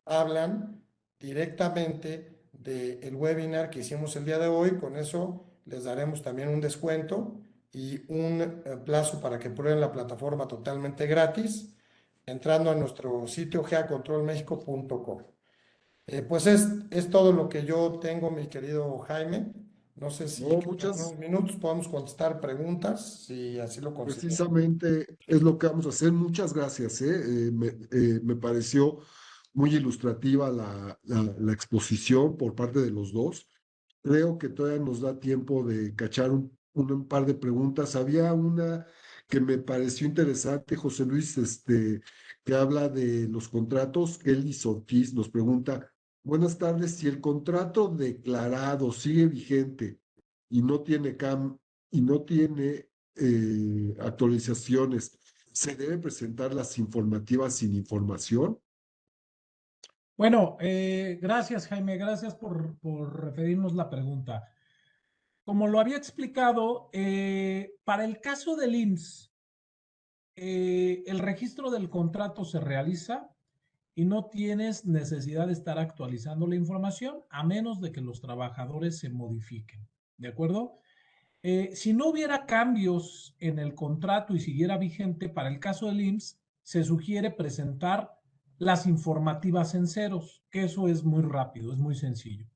hablan directamente del webinar que hicimos el día de hoy. Con eso les daremos también un descuento y un plazo para que prueben la plataforma totalmente gratis entrando a nuestro sitio geacontrolmexico.com. Pues es todo lo que yo tengo, mi querido Jaime. No sé si No, en unos minutos podemos contestar preguntas, si así lo consideran. precisamente es lo que vamos a hacer. Muchas gracias, ¿eh? Me pareció muy ilustrativa la exposición por parte de los dos. Creo que todavía nos da tiempo de cachar un par de preguntas. Había una que me pareció interesante, José Luis, que habla de los contratos. Kelly Ortiz nos pregunta, buenas tardes, si el contrato declarado sigue vigente y no tiene actualizaciones, ¿se debe presentar las informativas sin información? Bueno, gracias, Jaime, gracias por referirnos la pregunta. Como lo había explicado, para el caso del IMSS, el registro del contrato se realiza y no tienes necesidad de estar actualizando la información a menos de que los trabajadores se modifiquen. ¿De acuerdo? Si no hubiera cambios en el contrato y siguiera vigente, para el caso del IMSS, se sugiere presentar las informativas en ceros, que eso es muy rápido, es muy sencillo.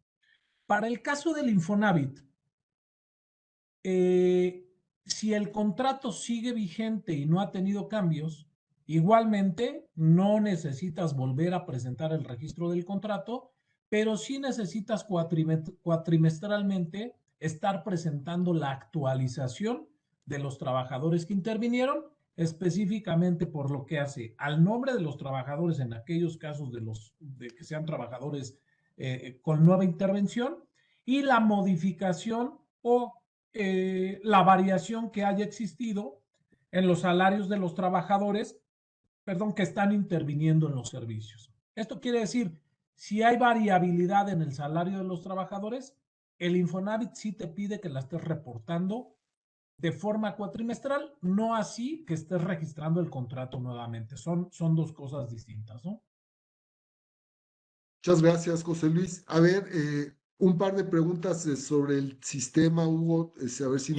Para el caso del Infonavit, si el contrato sigue vigente y no ha tenido cambios, igualmente no necesitas volver a presentar el registro del contrato, pero sí necesitas cuatrimestralmente estar presentando la actualización de los trabajadores que intervinieron, específicamente por lo que hace al nombre de los trabajadores en aquellos casos de que sean trabajadores con nueva intervención, y la modificación o la variación que haya existido en los salarios de los trabajadores, perdón, que están interviniendo en los servicios. Esto quiere decir, si hay variabilidad en el salario de los trabajadores, el Infonavit sí te pide que la estés reportando de forma cuatrimestral, no así que estés registrando el contrato nuevamente. Son dos cosas distintas, ¿no? Muchas gracias, José Luis. A ver, un par de preguntas sobre el sistema, Hugo, a ver si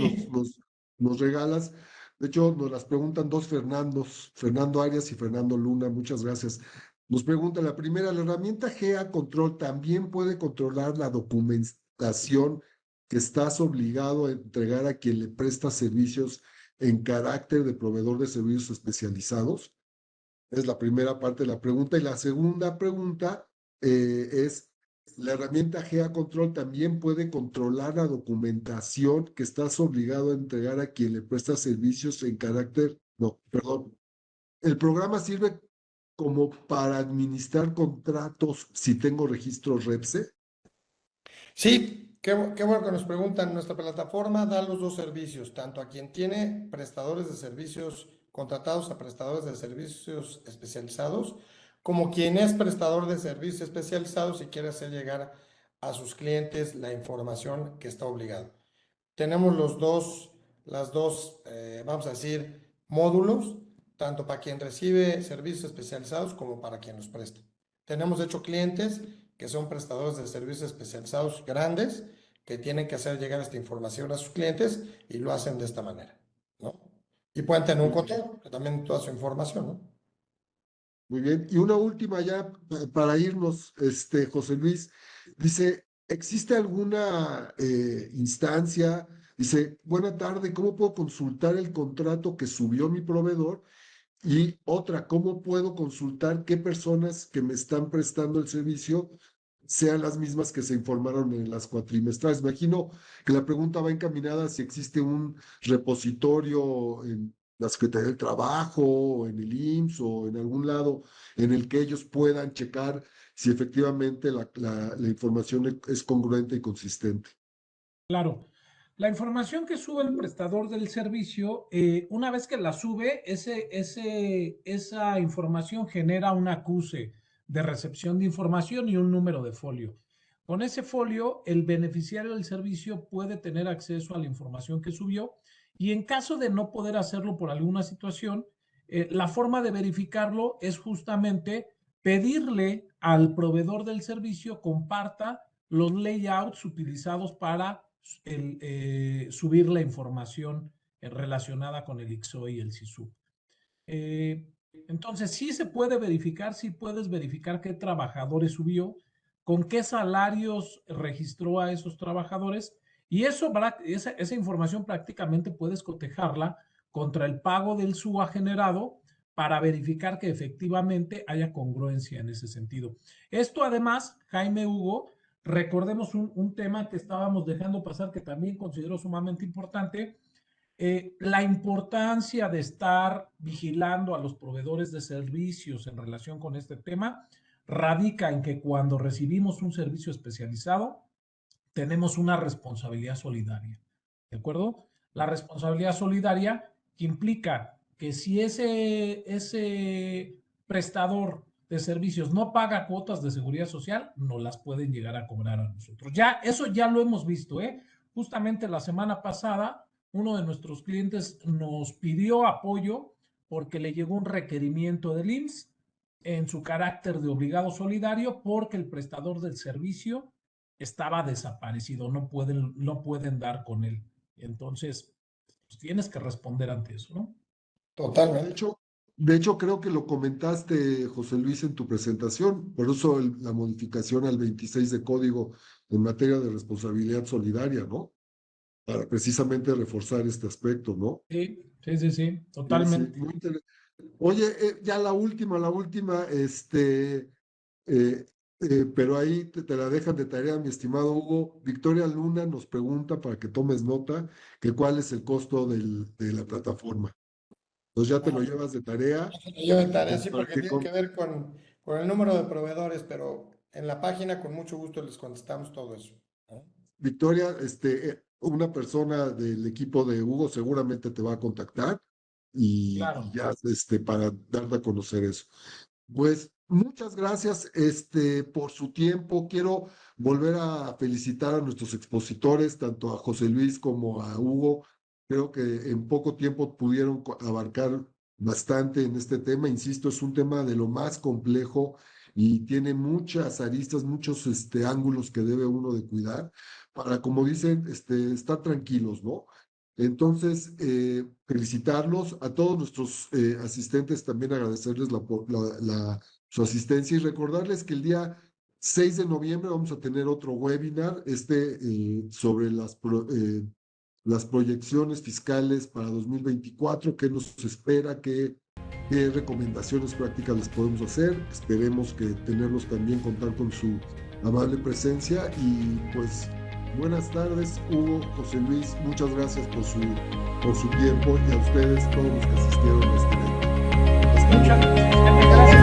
nos regalas. De hecho, nos las preguntan dos Fernandos, Fernando Arias y Fernando Luna. Muchas gracias. Nos pregunta la primera, ¿la herramienta GA Control también puede controlar la documentación que estás obligado a entregar a quien le presta servicios en carácter de proveedor de servicios especializados? Es la primera parte de la pregunta. Y la segunda pregunta es, ¿la herramienta GA Control también puede controlar la documentación que estás obligado a entregar a quien le presta servicios en carácter? No, perdón. ¿El programa sirve como para administrar contratos si tengo registro REPSE? Sí, qué bueno que nos preguntan. Nuestra plataforma da los dos servicios, tanto a quien tiene prestadores de servicios contratados a prestadores de servicios especializados, como quien es prestador de servicios especializados y quiere hacer llegar a sus clientes la información que está obligado. Tenemos las dos, vamos a decir, módulos, tanto para quien recibe servicios especializados como para quien los presta. Tenemos, de hecho, clientes que son prestadores de servicios especializados grandes que tienen que hacer llegar esta información a sus clientes y lo hacen de esta manera, ¿no? Y pueden tener un Muy bien. control, que también toda su información, ¿no? Muy bien. Y una última ya para irnos, José Luis, dice, ¿existe alguna instancia? Dice, buena tarde, ¿cómo puedo consultar el contrato que subió mi proveedor? Y otra, ¿cómo puedo consultar qué personas que me están prestando el servicio sean las mismas que se informaron en las cuatrimestrales? Imagino que la pregunta va encaminada si existe un repositorio en la Secretaría del Trabajo, o en el IMSS o en algún lado en el que ellos puedan checar si efectivamente la información es congruente y consistente. Claro. La información que sube el prestador del servicio, una vez que la sube, esa información genera un acuse de recepción de información y un número de folio. Con ese folio, el beneficiario del servicio puede tener acceso a la información que subió y en caso de no poder hacerlo por alguna situación, la forma de verificarlo es justamente pedirle al proveedor del servicio comparta los layouts utilizados para subir la información relacionada con el IXOE y el SISU. Entonces, sí se puede verificar, sí puedes verificar qué trabajadores subió, con qué salarios registró a esos trabajadores, y esa información prácticamente puedes cotejarla contra el pago del SUA generado para verificar que efectivamente haya congruencia en ese sentido. Esto además, Jaime, Hugo, recordemos un tema que estábamos dejando pasar que también considero sumamente importante, la importancia de estar vigilando a los proveedores de servicios en relación con este tema radica en que cuando recibimos un servicio especializado, tenemos una responsabilidad solidaria. ¿De acuerdo? La responsabilidad solidaria que implica que si ese prestador de servicios no paga cuotas de seguridad social, no las pueden llegar a cobrar a nosotros. Ya, eso ya lo hemos visto, ¿eh? Justamente la semana pasada, uno de nuestros clientes nos pidió apoyo porque le llegó un requerimiento del IMSS en su carácter de obligado solidario porque el prestador del servicio estaba desaparecido, no pueden dar con él. Entonces, pues tienes que responder ante eso, ¿no? De Totalmente. hecho, de hecho, creo que lo comentaste, José Luis, en tu presentación, por eso la modificación al 26 de código en materia de responsabilidad solidaria, ¿no? Para precisamente reforzar este aspecto, ¿no? Sí, sí, sí, sí, Sí, sí, totalmente. muy interesante. Oye, ya la última, pero ahí te la dejan de tarea, mi estimado Hugo. Victoria Luna nos pregunta para que tomes nota que cuál es el costo de la plataforma. Entonces ya te lo llevas de tarea Yo en tarea, sí, para porque que tiene que ver con el número de proveedores, pero en la página con mucho gusto les contestamos todo eso, ¿no? Victoria, una persona del equipo de Hugo seguramente te va a contactar Claro. y ya para darte a conocer eso. Pues muchas gracias por su tiempo. Quiero volver a felicitar a nuestros expositores, tanto a José Luis como a Hugo. Creo que en poco tiempo pudieron abarcar bastante en este tema. Insisto, es un tema de lo más complejo y tiene muchas aristas, muchos ángulos que debe uno de cuidar para, como dicen, estar tranquilos, ¿no? Entonces, felicitarlos a todos nuestros asistentes, también agradecerles su asistencia y recordarles que el día 6 de noviembre vamos a tener otro webinar sobre las proyecciones fiscales para 2024, qué nos espera, qué recomendaciones prácticas les podemos hacer. Esperemos que tenerlos también, contar con su amable presencia y pues buenas tardes, Hugo, José Luis, muchas gracias por su tiempo y a ustedes, todos los que asistieron a este evento. Muchas gracias.